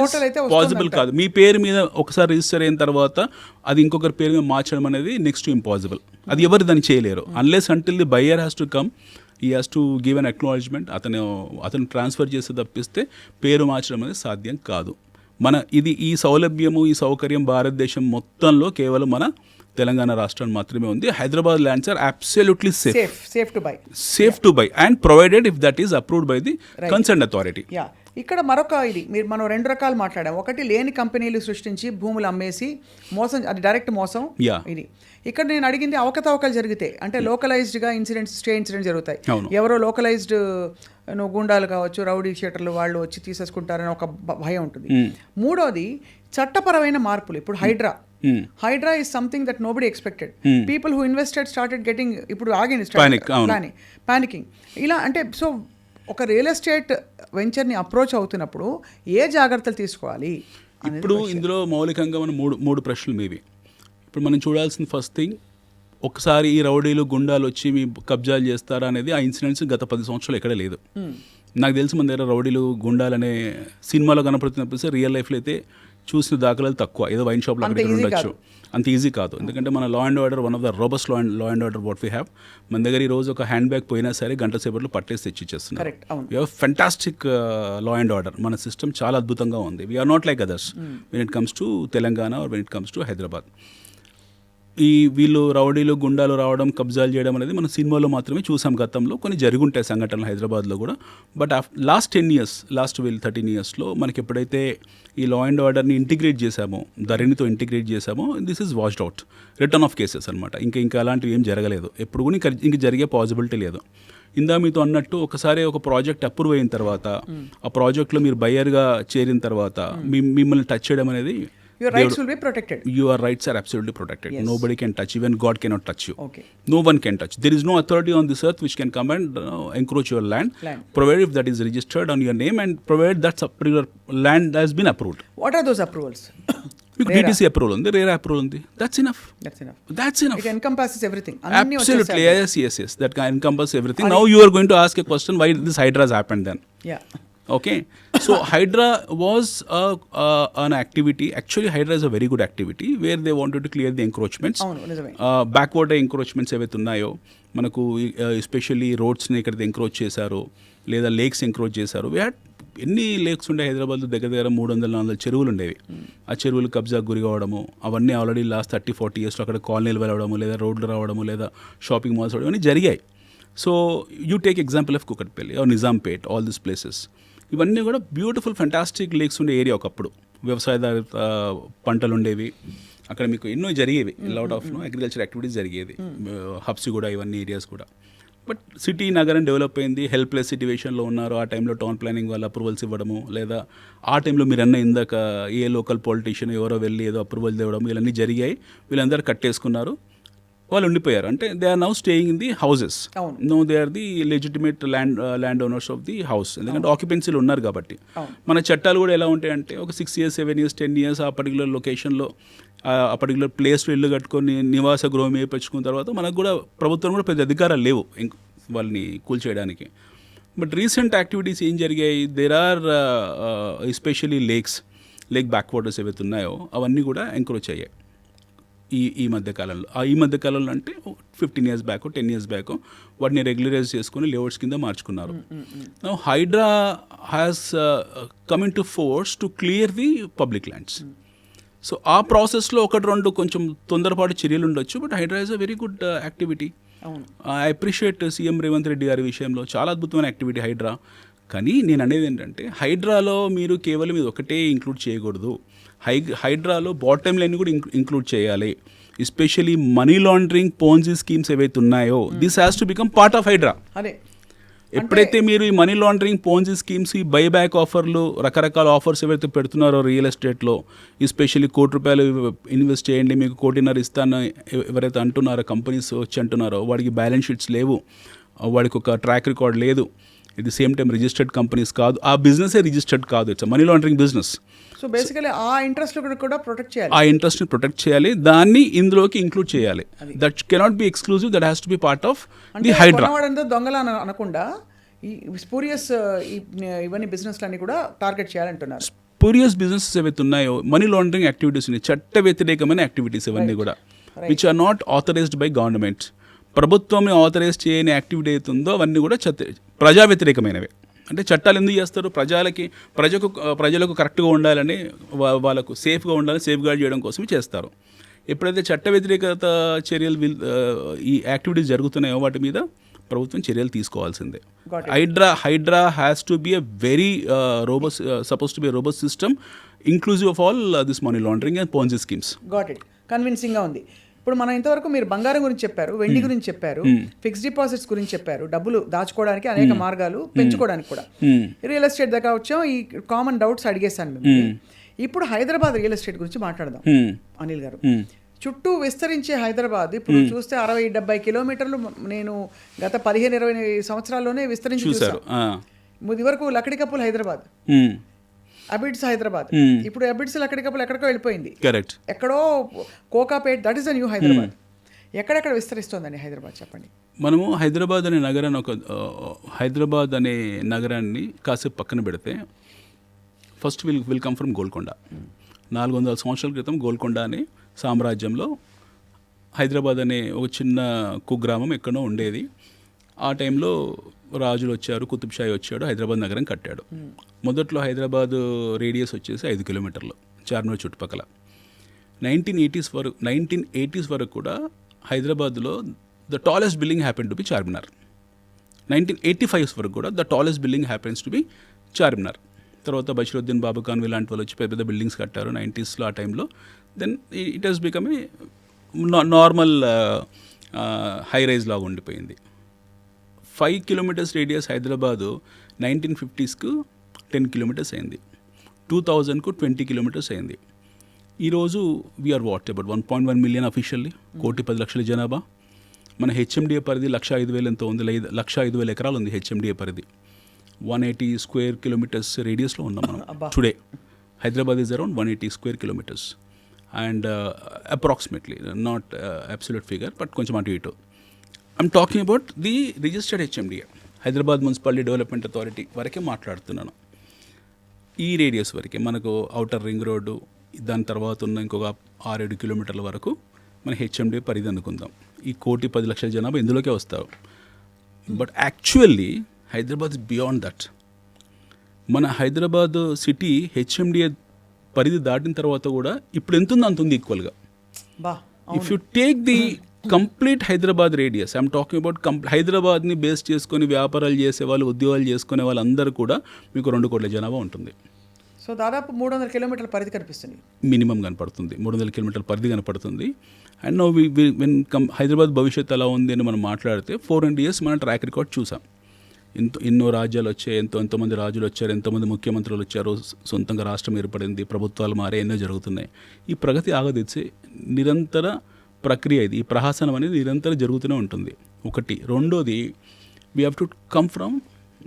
possible కాదు. మీ పేరు మీద ఒకసారి రిజిస్టర్ అయిన తర్వాత అది ఇంకొకరి పేరు మీద మార్చడం అనేది నెక్స్ట్ ఇంపాసిబుల్. అది ఎవరు దాన్ని చేయలేరు unless until the buyer has to come, ఈ has to give an acknowledgement. అతను ట్రాన్స్ఫర్ చేసి తప్పిస్తే పేరు మార్చడం అనేది సాధ్యం కాదు. ఈ సౌలభ్యము, ఈ సౌకర్యం భారతదేశం మొత్తంలో కేవలం మన తెలంగాణ రాష్ట్రాన్ని మాత్రమే ఉంది. Hyderabad lands are absolutely safe to buy and provided if that is approved by the concerned authority. ఇక్కడ మరొక మనం 2 రకాలు మాట్లాడాం. ఒకటి లేని కంపెనీలు సృష్టించి భూములు అమ్మేసి మోసం, అది డైరెక్ట్ మోసం. ఇది ఇక్కడ నేను అడిగింది అవకతవకలు జరిగితే, అంటే లోకలైజ్డ్గా స్టే ఇన్సిడెంట్స్ జరుగుతాయి. ఎవరో లోకలైజ్డ్ గుండాలు కావచ్చు, రౌడీ షీటర్లు వాళ్ళు వచ్చి తీసేసుకుంటారని ఒక భయం ఉంటుంది. మూడోది చట్టపరమైన మార్పులు. ఇప్పుడు Hydraa is something that nobody expected. People who invested started getting, ఇప్పుడు ఆగింది పానికింగ్. ఇలా అంటే సో ఒక రియల్ ఎస్టేట్ వెంచర్ని అప్రోచ్ అవుతున్నప్పుడు ఏ జాగ్రత్తలు తీసుకోవాలి? ఇప్పుడు ఇందులో మౌలికంగా మనం మూడు ప్రశ్నలు మీవి. ఇప్పుడు మనం చూడాల్సిన ఫస్ట్ థింగ్, ఒకసారి ఈ రౌడీలు గుండాలు వచ్చి మీ కబ్జాలు చేస్తారా అనేది ఆ ఇన్సిడెంట్స్ గత 10 సంవత్సరాలు ఎక్కడ లేదు. నాకు తెలిసి మన దగ్గర రౌడీలు గుండాలనే సినిమాలో కనపడుతున్నప్పుడు రియల్ లైఫ్లో అయితే చూసిన దాఖలాలు తక్కువ. ఏదో వైన్ షాప్లో అక్కడ ఉండొచ్చు, అంత ఈజీ కాదు. ఎందుకంటే మన లా and order one of the robust law and order what we have. మన దగ్గర ఈ రోజు ఒక హ్యాండ్ బ్యాగ్ పోయినా సరే గంట సేపట్లో పట్టేసి తెచ్చిచ్చేస్తున్నారు. We have fantastic law and order. మన సిస్టమ్ చాలా అద్భుతంగా ఉంది. We are not like others when it comes to Telangana or when it comes to Hyderabad. వీళ్ళు రౌడీలు గుండాలు రావడం, కబ్జాలు చేయడం అనేది మన సినిమాలో మాత్రమే చూసాం. గతంలో కొన్ని జరుగుంటాయి సంఘటనలు హైదరాబాద్లో కూడా. బట్ లాస్ట్ 13 yearsలో మనకి ఎప్పుడైతే ఈ లా అండ్ ఆర్డర్ని ఇంటిగ్రేట్ చేశామో, ధరణితో ఇంటిగ్రేట్ చేశామో, this is washed out, return of cases అనమాట. ఇంకా అలాంటివి ఏం జరగలేదు, ఎప్పుడు కూడా ఇంక జరిగే పాసిబిలిటీ లేదు. ఇందా మీతో అన్నట్టు ఒకసారి ఒక ప్రాజెక్ట్ అప్రూవ్ అయిన తర్వాత, ఆ ప్రాజెక్ట్లో మీరు బయ్యర్గా చేరిన తర్వాత మిమ్మల్ని టచ్ చేయడం అనేది, your rights will be protected. Your rights are absolutely protected. Yes. Nobody can touch, even God cannot touch you. Okay. No one can touch. There is no authority on this earth which can come and encroach your land, provided if that is registered on your name and provided that particular land has been approved. What are those approvals? DTC approval undi, RERA approval undi. That's enough. It encompasses everything. Absolutely. Yes. That can encompass everything. Now you are going to ask a question, why this Hydra has happened then? Yeah. Okay, so Hydra was an activity. Actually, Hydra is a very good activity where they wanted to clear the encroachments. Backward encroachments ఏవైతే ఉన్నాయో మనకు, especially రోడ్స్ని ఎక్కడైతే encroach చేశారో లేదా lakes encroach చేశారో, we had ఎన్ని lakes ఉండే హైదరాబాద్లో దగ్గర దగ్గర 300-400 చెరువులు ఉండేవి. ఆ చెరువులు కబ్జాకు గురి కావడము, అవన్నీ ఆల్రెడీ లాస్ట్ 30-40 ఇయర్స్లో అక్కడ కాలనీలు వెళ్ళడము, లేదా రోడ్లు రావడము, లేదా షాపింగ్ మాల్స్ అవన్నీ జరిగాయి. So you take example of Kukatpally or Nizampet, all this places, ఇవన్నీ కూడా బ్యూటిఫుల్ ఫెంటాస్టిక్ లేక్స్ ఉండే ఏరియా ఒకప్పుడు. వ్యవసాయదారిత పంటలు ఉండేవి అక్కడ, మీకు ఎన్నో జరిగేవి, లాట్ ఆఫ్ అగ్రికల్చర్ యాక్టివిటీస్ జరిగేది, హబ్స్ కూడా, ఇవన్నీ ఏరియాస్ కూడా. బట్ సిటీ నగరం డెవలప్ అయింది, హెల్ప్లెస్ సిట్యువేషన్లో ఉన్నారు. ఆ టైంలో టౌన్ ప్లానింగ్ వాళ్ళు అప్రూవల్స్ ఇవ్వడము, లేదా ఆ టైంలో మీరు అన్న ఇందాక ఏ లోకల్ పొలిటీషియన్ ఎవరో వెళ్ళి ఏదో అప్రూవల్ ఇవ్వడం, ఇవన్నీ జరిగాయి. వీళ్ళందరూ కట్టేసుకున్నారు, వాళ్ళు ఉండిపోయారు. అంటే they are now staying in the houses. No they are the legitimate land owners of the house, ఎందుకంటే ఆక్యుపెన్సీలు ఉన్నారు కాబట్టి. మన చట్టాలు కూడా ఎలా ఉంటాయంటే ఒక 6 years 7 years 10 years ఆ పర్టికులర్ లొకేషన్లో ఆ పర్టికులర్ ప్లేస్లో ఇల్లు కట్టుకొని నివాస గృహం వేయించుకున్న తర్వాత మనకు కూడా ప్రభుత్వం కూడా పెద్ద అధికారాలు లేవు వాళ్ళని కూల్చేయడానికి. బట్ రీసెంట్ యాక్టివిటీస్ ఏం జరిగాయి, there are especially lake backwaters ఏవైతే ఉన్నాయో అవన్నీ కూడా ఎంక్రోచ్ అయ్యాయి ఈ మధ్యకాలంలో. ఈ మధ్యకాలంలో అంటే 15 years బ్యాక్ 10 years బ్యాక్ వాటిని రెగ్యులరైజ్ చేసుకొని లేఅవుట్స్ కింద మార్చుకున్నారు. HYDRAA has coming to force to clear the public lands. So ఆ ప్రాసెస్లో 1-2 కొంచెం తొందరపాటు చర్యలు ఉండొచ్చు, but HYDRAA is a very good activity. I appreciate CM Revanth Reddy గారి విషయంలో, చాలా అద్భుతమైన యాక్టివిటీ హైడ్రా. కానీ నేను అనేది ఏంటంటే హైడ్రాలో మీరు కేవలం ఇది ఒకటే ఇంక్లూడ్ చేయకూడదు. హైడ్రాలో బాటమ్ లైన్ కూడా ఇంక్లూడ్ చేయాలి. Especially money laundering, Ponzi schemes ఏవైతే ఉన్నాయో, this has to become part of HYDRAA. అదే ఎప్పుడైతే మీరు ఈ మనీ లాండరింగ్, పోన్జీ స్కీమ్స్, ఈ బైబ్యాక్ ఆఫర్లు, రకరకాల ఆఫర్స్ ఏవైతే పెడుతున్నారో రియల్ ఎస్టేట్లో, ఎస్పెషల్లీ ₹1 ఇన్వెస్ట్ చేయండి మీకు 1.5 ఇస్తాను ఎవరైతే అంటున్నారో, కంపెనీస్ వచ్చి అంటున్నారో, వాడికి బ్యాలెన్స్ షీట్స్ లేవు, వాడికి ఒక ట్రాక్ రికార్డ్ లేదు, ఇది సేమ్ టైం రిజిస్టర్డ్ కంపెనీస్ కాదు, ఆ బిజినెసే రిజిస్టర్డ్ కాదు, it's money laundering business. So basically ఆ ఇంట్రెస్ట్ కూడా ప్రొటెక్ట్ చేయాలి, ఆ ఇంట్రెస్ట్ని ప్రొటెక్ట్ చేయాలి, దాన్ని ఇందులోకి ఇంక్లూడ్ చేయాలి. That cannot be exclusive, that has to be part of the HYDRAA. దొంగల అనకుండా ఈ స్పూరియస్ ఇవన్నీ బిజినెస్లన్నీ కూడా టార్గెట్ చేయాలంటున్నారు. స్పూరియస్ బిజినెసెస్ ఏవైతే ఉన్నాయో, మనీ లాండరింగ్ యాక్టివిటీస్ ఉన్నాయి, చట్ట వ్యతిరేకమైన యాక్టివిటీస్ ఇవన్నీ కూడా, which are not authorised by government. ప్రభుత్వం ఆథరైజ్ చేయని యాక్టివిటీ అవుతుందో అవన్నీ కూడా ప్రజా వ్యతిరేకమైనవి. అంటే చట్టాలు ఎందుకు చేస్తారు, ప్రజలకు కరెక్ట్గా ఉండాలని, వాళ్ళకు సేఫ్గా ఉండాలని సేఫ్ గార్డ్ చేయడం కోసమే చేస్తారు. ఎప్పుడైతే చట్ట వ్యతిరేకత చర్యలు ఈ యాక్టివిటీస్ జరుగుతున్నాయో వాటి మీద ప్రభుత్వం చర్యలు తీసుకోవాల్సిందే. Hydraa has to be a very robust, suppose to be robust system inclusive of all this money laundering and Ponzi schemes. Got it, కన్విన్సింగ్గా ఉంది. ఇప్పుడు మనం ఇంతవరకు మీరు బంగారం గురించి చెప్పారు, వెండి గురించి చెప్పారు, ఫిక్స్డ్ డిపాజిట్స్ గురించి చెప్పారు, డబ్బులు దాచుకోవడానికి అనేక మార్గాలు, పెంచుకోవడానికి కూడా. రియల్ ఎస్టేట్ దగ్గర వచ్చాం, ఈ కామన్ డౌట్స్ అడిగేశాను మిమ్మల్ని. ఇప్పుడు హైదరాబాద్ రియల్ ఎస్టేట్ గురించి మాట్లాడదాం అనిల్ గారు. చుట్టూ విస్తరించే హైదరాబాద్ ఇప్పుడు చూస్తే 60-70 కిలోమీటర్లు నేను గత 15-20 సంవత్సరాల్లోనే విస్తరించి చూసాను. ఇది వరకు లకడికప్పులు హైదరాబాద్, అబిడ్స్ హైదరాబాద్, ఇప్పుడు అబిడ్స్ లకడికప్పులు ఎక్కడికో వెళ్ళిపోయింది. కరెక్ట్. ఎక్కడో Kokapet, that is the new Hyderabad. ఎక్కడెక్కడ విస్తరిస్తోందండి హైదరాబాద్, చెప్పండి. మనము హైదరాబాద్ అనే నగరాన్ని కాసేపు పక్కన పెడితే, first will come from Golconda. 400 సంవత్సరాల క్రితం గోల్కొండ అనే సామ్రాజ్యంలో హైదరాబాద్ అనే ఒక చిన్న కుగ్రామం ఎక్కడో ఉండేది. ఆ టైంలో రాజులు వచ్చారు, కుతుబ్షాహి వచ్చాడు, హైదరాబాద్ నగరం కట్టాడు. మొదట్లో హైదరాబాద్ రేడియస్ వచ్చేసి 5 kilometers చార్మినార్ చుట్టుపక్కల. 1980s వరకు కూడా హైదరాబాద్లో the tallest building happen to B Charminar. 1985 వరకు కూడా the tallest building happens to be Charminar. తర్వాత బషీరుద్దీన్ బాబుఖాన్ ఇలాంటి వాళ్ళు వచ్చి పెద్ద బిల్డింగ్స్ కట్టారు 90s ఆ టైంలో. Then it has become a normal high rise లాగా ఉండిపోయింది. 5 kilometers radius Hyderabad 1950s 10 kilometers అయింది, 2000 20 kilometers అయింది. ఈరోజు వీఆర్ అబౌట్ 1.1 million అఫీషియల్లీ, 1,10,00,000 జనాభా. మన హెచ్ఎండిఏ పరిధి 1,05,000 ఎంతో ఉంది, 1,05,000 ఎకరాలు ఉంది హెచ్ఎండిఏ పరిధి. 180 square kilometers రేడియస్లో ఉన్నాం మనం today. Hyderabad is around 180 square kilometers and approximately, not absolute figure, but కొంచెం అటు ఇటు. I'm talking about the registered HMDA, Hyderabad municipality development authority వరకే మాట్లాడుతున్నాను. ఈ రేడియస్ వరకే మనకు ఔటర్ రింగ్ రోడ్డు, దాని తర్వాత ఉన్న ఇంకొక 6-7 kilometers వరకు మన హెచ్ఎండిఏ పరిధి అనుకుందాం. ఈ 1,10,00,000 జనాభా ఇందులోకే వస్తారు. But actually Hyderabad is beyond that. మన హైదరాబాద్ సిటీ హెచ్ఎండిఏ పరిధి దాటిన తర్వాత కూడా ఇప్పుడు ఎంత ఉందో అంత ఉంది ఈక్వల్గా. బా if you take the complete Hyderabad radius, I'm talking about హైదరాబాద్ని బేస్ చేసుకొని వ్యాపారాలు చేసే వాళ్ళు, ఉద్యోగాలు చేసుకునే వాళ్ళందరూ కూడా మీకు 2 కోట్ల జనాభా ఉంటుంది. సో దాదాపు 300 కిలోమీటర్ల పరిధి కనిపిస్తుంది, మినిమం కనపడుతుంది, 300 కిలోమీటర్ల పరిధి కనపడుతుంది. అండ్ నో వెన్ హైదరాబాద్ భవిష్యత్తు ఎలా ఉంది అని మనం మాట్లాడితే 400 years మన ట్రాక్ రికార్డ్ చూసాం. ఎన్నో రాజ్యాలు వచ్చాయి, ఎంతోమంది రాజులు వచ్చారు, ఎంతోమంది ముఖ్యమంత్రులు వచ్చారు, సొంతంగా రాష్ట్రం ఏర్పడింది, ప్రభుత్వాలు మారే, ఎన్నో జరుగుతున్నాయి. ఈ ప్రగతి ఆగదిచ్చే నిరంతర ప్రక్రియ ఇది. ఈ ప్రహాసనం అనేది నిరంతరం జరుగుతూనే ఉంటుంది. ఒకటి. రెండోది, we have to come from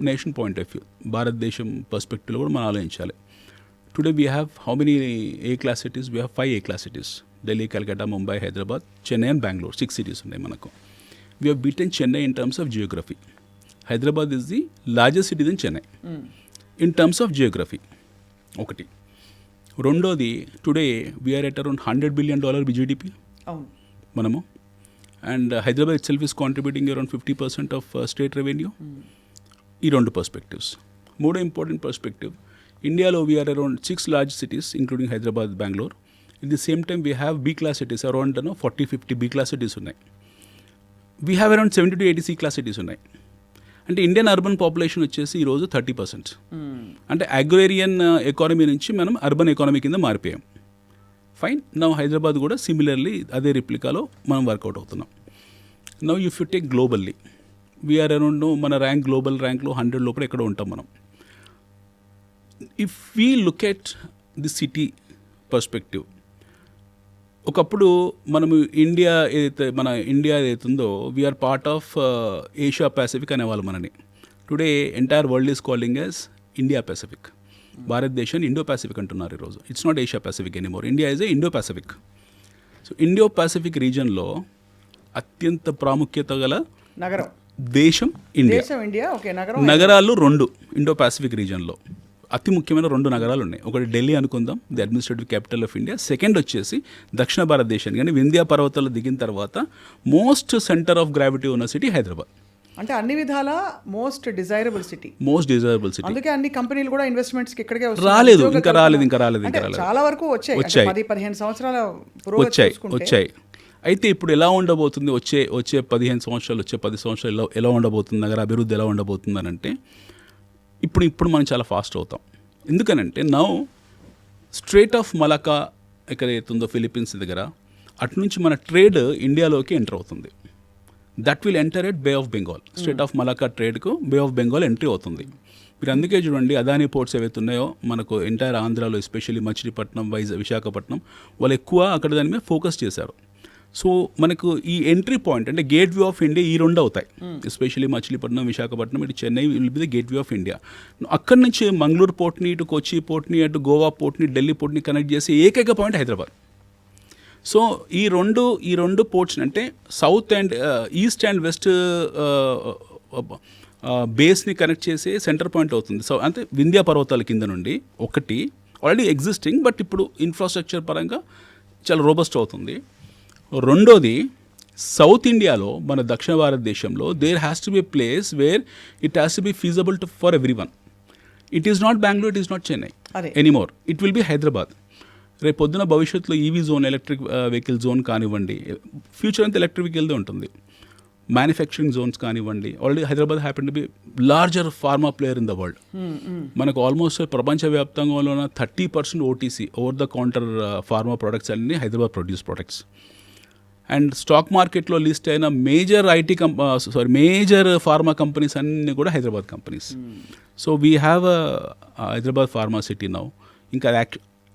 nation point of view, భారతదేశం పర్స్పెక్టివ్లో కూడా మనం ఆలోచించాలి. Today we have how many A class cities? We have 5 A class cities: Delhi, Calcutta, Mumbai, Hyderabad, Chennai and Bengaluru. 6 cities ఉన్నాయి మనకు. We have beaten Chennai in terms of geography. Hyderabad is the largest city than Chennai in terms of geography. ఒకటి. రెండోది, today we are at around $100 billion GDP మనము. And Hyderabad itself is contributing around 50% of state revenue. ఈ 2 perspectives. మూడో important perspective, ఇండియాలో we are around 6 large cities including Hyderabad, Bengaluru. It the same time we have B class cities around 40-50 B class cities ఉన్నాయి. We have around 70 to 80 C class cities ఉన్నాయి. అంటే Indian urban population వచ్చేసి ఈరోజు 30%. అంటే agrarian economy నుంచి మనం urban economy కింద మారిపోయాం. Fine. Now Hyderabad కూడా సిమిలర్లీ అదే రిప్లికాలో మనం వర్కౌట్ అవుతున్నాం. Now if you take globally, we are around మన ర్యాంక్, గ్లోబల్ ర్యాంక్లో 100 లోపల ఎక్కడో ఉంటాం మనం. If we look at the city perspective, ఒకప్పుడు మనము ఇండియా ఏదైతుందో we are part of Asia Pacific అనేవాళ్ళు మనని. Today entire world is calling as India Pacific. భారతదేశాన్ని ఇండో పసిఫిక్ అంటున్నారు ఈరోజు. It's not Asia Pacific anymore. India is a Indo Pacific. So Indo Pacific రీజన్లో అత్యంత ప్రాముఖ్యత గల నగరం, దేశం ఇండియా. నగరాలు 2 ఇండో పసిఫిక్ రీజన్లో అతి ముఖ్యమైన 2 నగరాలు ఉన్నాయి. ఒకటి ఢిల్లీ అనుకుందాం, the administrative capital of India. Second వచ్చేసి దక్షిణ భారతదేశానికి కానీ వింధ్యా పర్వతాలు దిగిన తర్వాత మోస్ట్ సెంటర్ ఆఫ్ గ్రావిటీ ఉన్న సిటీ హైదరాబాద్. అంటే అన్ని విధాల మోస్ట్ డిజైరబుల్ సిటీ. అందుకే అన్ని కంపెనీలు కూడా ఇన్వెస్ట్మెంట్స్ కి ఇక్కడికే రాలేదు. చాలా వరకు వచ్చాయి. 10-15 సంవత్సరాల వచ్చాయి. అయితే ఇప్పుడు ఎలా ఉండబోతుంది? వచ్చే 15 సంవత్సరాలు, వచ్చే 10 సంవత్సరాలు ఎలా ఉండబోతుంది? నగర అభివృద్ధి ఎలా ఉండబోతుంది అని అంటే ఇప్పుడు మనం చాలా ఫాస్ట్ అవుతాం. ఎందుకనంటే నౌ స్ట్రేట్ ఆఫ్ మలకా ఎక్కడైతుందో ఫిలిప్పీన్స్ దగ్గర, అటు నుంచి మన ట్రేడ్ ఇండియాలోకి ఎంటర్ అవుతుంది. That will enter at Bay of Bengal. Strait of Malacca ట్రేడ్కు బే ఆఫ్ బెంగాల్ ఎంట్రీ అవుతుంది. మీరు అందుకే చూడండి, అదానీ పోర్ట్స్ ఏవైతే ఉన్నాయో మనకు ఎంటైర్ ఆంధ్రాలో, ఎస్పెషల్లీ మచిలీపట్నం, విశాఖపట్నం, వాళ్ళు ఎక్కువ అక్కడ దాని మీద ఫోకస్ చేశారు. సో మనకు ఈ ఎంట్రీ పాయింట్ అంటే గేట్ వే ఆఫ్ ఇండియా ఈ 2 అవుతాయి. ఎస్పెషల్లీ మచిలీపట్నం, విశాఖపట్నం, ఇటు Chennai will be the gateway of India. అక్కడి నుంచి మంగళూరు పోర్ట్ని, ఇటు కొచ్చి పోర్ట్ని, అటు గోవా పోర్ట్ని, ఢిల్లీ పోర్ట్ని కనెక్ట్ చేసే ఏకైక పాయింట్ హైదరాబాద్. సో ఈ రెండు పోర్ట్స్ అంటే south and east and west బేస్ని కనెక్ట్ చేసే సెంటర్ పాయింట్ అవుతుంది. సో అంటే వింధ్యా పర్వతాల కింద నుండి ఒకటి ఆల్రెడీ ఎగ్జిస్టింగ్, బట్ ఇప్పుడు ఇన్ఫ్రాస్ట్రక్చర్ పరంగా చాలా రోబస్ట్ అవుతుంది. రెండోది, సౌత్ ఇండియాలో, మన దక్షిణ భారతదేశంలో there has to be place where it has to be feasible for everyone. It is not Bengaluru, it is not Chennai anymore. It will be Hyderabad. రేపు పొద్దున భవిష్యత్తులో EV zone, electric vehicle zone కానివ్వండి, ఫ్యూచర్ అంతా electric వెహికల్దే ఉంటుంది. Manufacturing zones కానివ్వండి. Already Hyderabad happen to be larger pharma player in the world. మనకు almost ప్రపంచవ్యాప్తంగా ఉన్న 30% OTC, over the counter pharma products అన్ని Hyderabad produce products. And stock మార్కెట్లో లిస్ట్ అయిన మేజర్ మేజర్ ఫార్మా కంపెనీస్ అన్నీ కూడా Hyderabad companies. So we have Hyderabad pharma city now. ఇంకా అది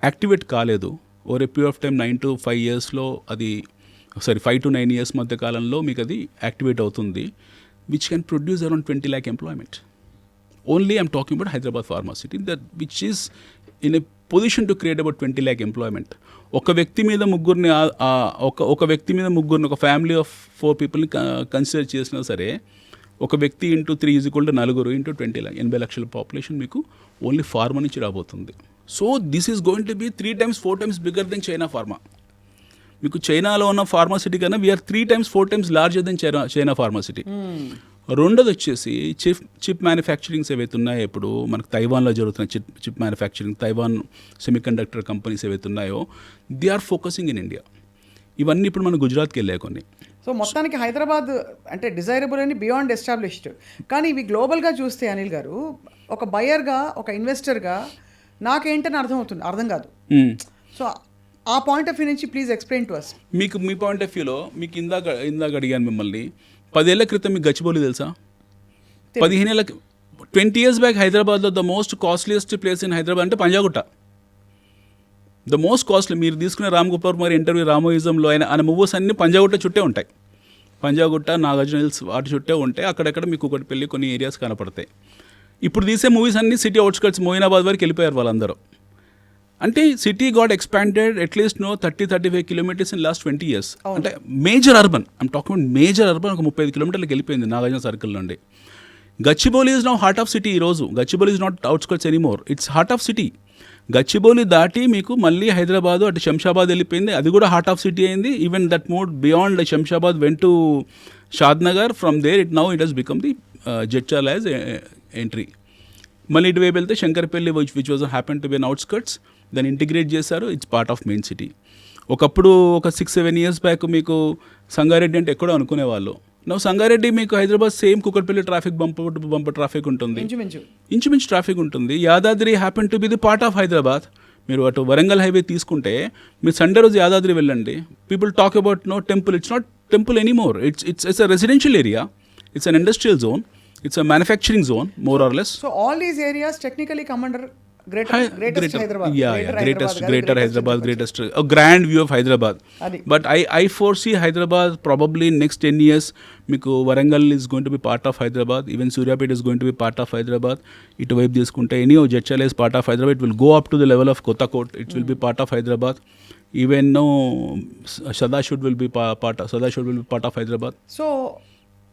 యాక్టివేట్ కాలేదు. Over a period of time 9 to 5 yearsలో అది 5 to 9 years మధ్య కాలంలో మీకు అది యాక్టివేట్ అవుతుంది, which can produce around 20 lakh employment. Only I'm talking about Hyderabad pharma city, that which is in a position to create about 20 lakh employment. ఒక వ్యక్తి మీద ముగ్గురిని, ఒక ఫ్యామిలీ ఆఫ్ 4 peopleని కన్సిడర్ చేసినా సరే, ఒక వ్యక్తి ఇంటూ 3 = 4 ఇంటూ 20 lakh, 80 లక్షల పాపులేషన్ మీకు ఓన్లీ ఫార్మా నుంచి రాబోతుంది. So this is going to be 3 times 4 times bigger than China pharma. మీకు చైనాలో ఉన్న ఫార్మాసిటీ కన్నా we are 3 times 4 times larger than China pharma city. రెండోది వచ్చేసి చిప్ మ్యానుఫ్యాక్చరింగ్స్ ఏవైతే ఉన్నాయో ఇప్పుడు మనకు తైవాన్లో జరుగుతున్న chip manufacturing, Taiwan semiconductor companies ఏవైతే ఉన్నాయో they are focusing in India. ఇవన్నీ ఇప్పుడు మన గుజరాత్కి వెళ్ళాయి కొన్ని. సో మొత్తానికి హైదరాబాద్ అంటే డిజైరబుల్ అని బియాండ్ ఎస్టాబ్లిష్డ్. కానీ ఇవి గ్లోబల్గా చూస్తే అనిల్ గారు, ఒక బయర్గా, ఒక ఇన్వెస్టర్గా నాకేంటని అర్థం కాదు. సో ఆ పాయింట్ ఆఫ్ వ్యూ నుంచి ప్లీజ్ ఎక్స్ప్లెయిన్ టు అస్. మీకు మీ పాయింట్ ఆఫ్ వ్యూలో మీకు ఇందాక అడిగాను మిమ్మల్ని, 10 ఏళ్ల క్రితం మీకు గచ్చిబౌలి తెలుసా? 15 ఏళ్ళ 20 years బ్యాక్ హైదరాబాద్లో the most costliest place in Hyderabad అంటే పంజాగుట్ట. The most costly. మీరు తీసుకునే రామ్ గోపాల్ మరి ఇంటర్వ్యూ రామోయిజంలో ఆయన మూవీస్ అన్ని పంజాగుట్ట చుట్టే ఉంటాయి. పంజాగుట్ట, నాగార్జున హిల్స్ వాటి చుట్టే ఉంటాయి. అక్కడెక్కడ మీకు ఒకటి పెళ్ళి కొన్ని ఏరియాస్ కనపడతాయి. ఇప్పుడు తీసే మూవీస్ అన్ని సిటీ అవుట్స్కట్స్ మోయినాబాద్ వరకు వెళ్ళిపోయారు వాళ్ళందరూ. అంటే city got expanded at least 30-35 kilometers in last 20 years. అంటే major urban, I'm talking about major urban ఒక 35 kilometers వెళ్ళిపోయింది నాగార్జున సర్కిల్ నుండి. Gachibowli is now heart of city. ఈరోజు Gachibowli is not outskirts anymore, it's heart of city. Gachibowli దాటి మీకు మళ్ళీ హైదరాబాద్ అటు శంషాబాద్ వెళ్ళిపోయింది, అది కూడా హార్ట్ ఆఫ్ సిటీ అయింది. Even that moved beyond Shamshabad went to Shadnagar. From there it has become the Jadcherla as entry. మళ్ళీ ఇటువైపు వెళ్తే Shankarpalli which was happen to be an outskirts, దాన్ని ఇంటిగ్రేట్ చేశారు. It's part of main city. ఒకప్పుడు ఒక 6-7 years బ్యాక్ మీకు సంగారెడ్డి అంటే ఎక్కడో అనుకునేవాళ్ళు. నవ్వు సంగారెడ్డి మీకు Hyderabad same Kukatpally traffic bumper traffic ఉంటుంది, ఇంచుమించు ట్రాఫిక్ ఉంటుంది. Yadadri happen to be the part of Hyderabad. మీరు అటు వరంగల్ హైవే తీసుకుంటే మీరు సండే రోజు యాదాద్రి వెళ్ళండి, people talk about no temple. It's not temple anymore, it's a residential area, it's an industrial zone, it's a manufacturing zone more or less. So all these areas technically come under greater Hyderabad, greatest, a grand view of Hyderabad. But I foresee Hyderabad probably next 10 years మీకు Warangal is going to be part of Hyderabad, even Suryapet is going to be part of Hyderabad. ఇటువైపు తీసుకుంటే any of Jadcherla is part of Hyderabad. It will go up to the level of Kothakot, it will be part of Hyderabad. Even now Sadashud will be part of Hyderabad. So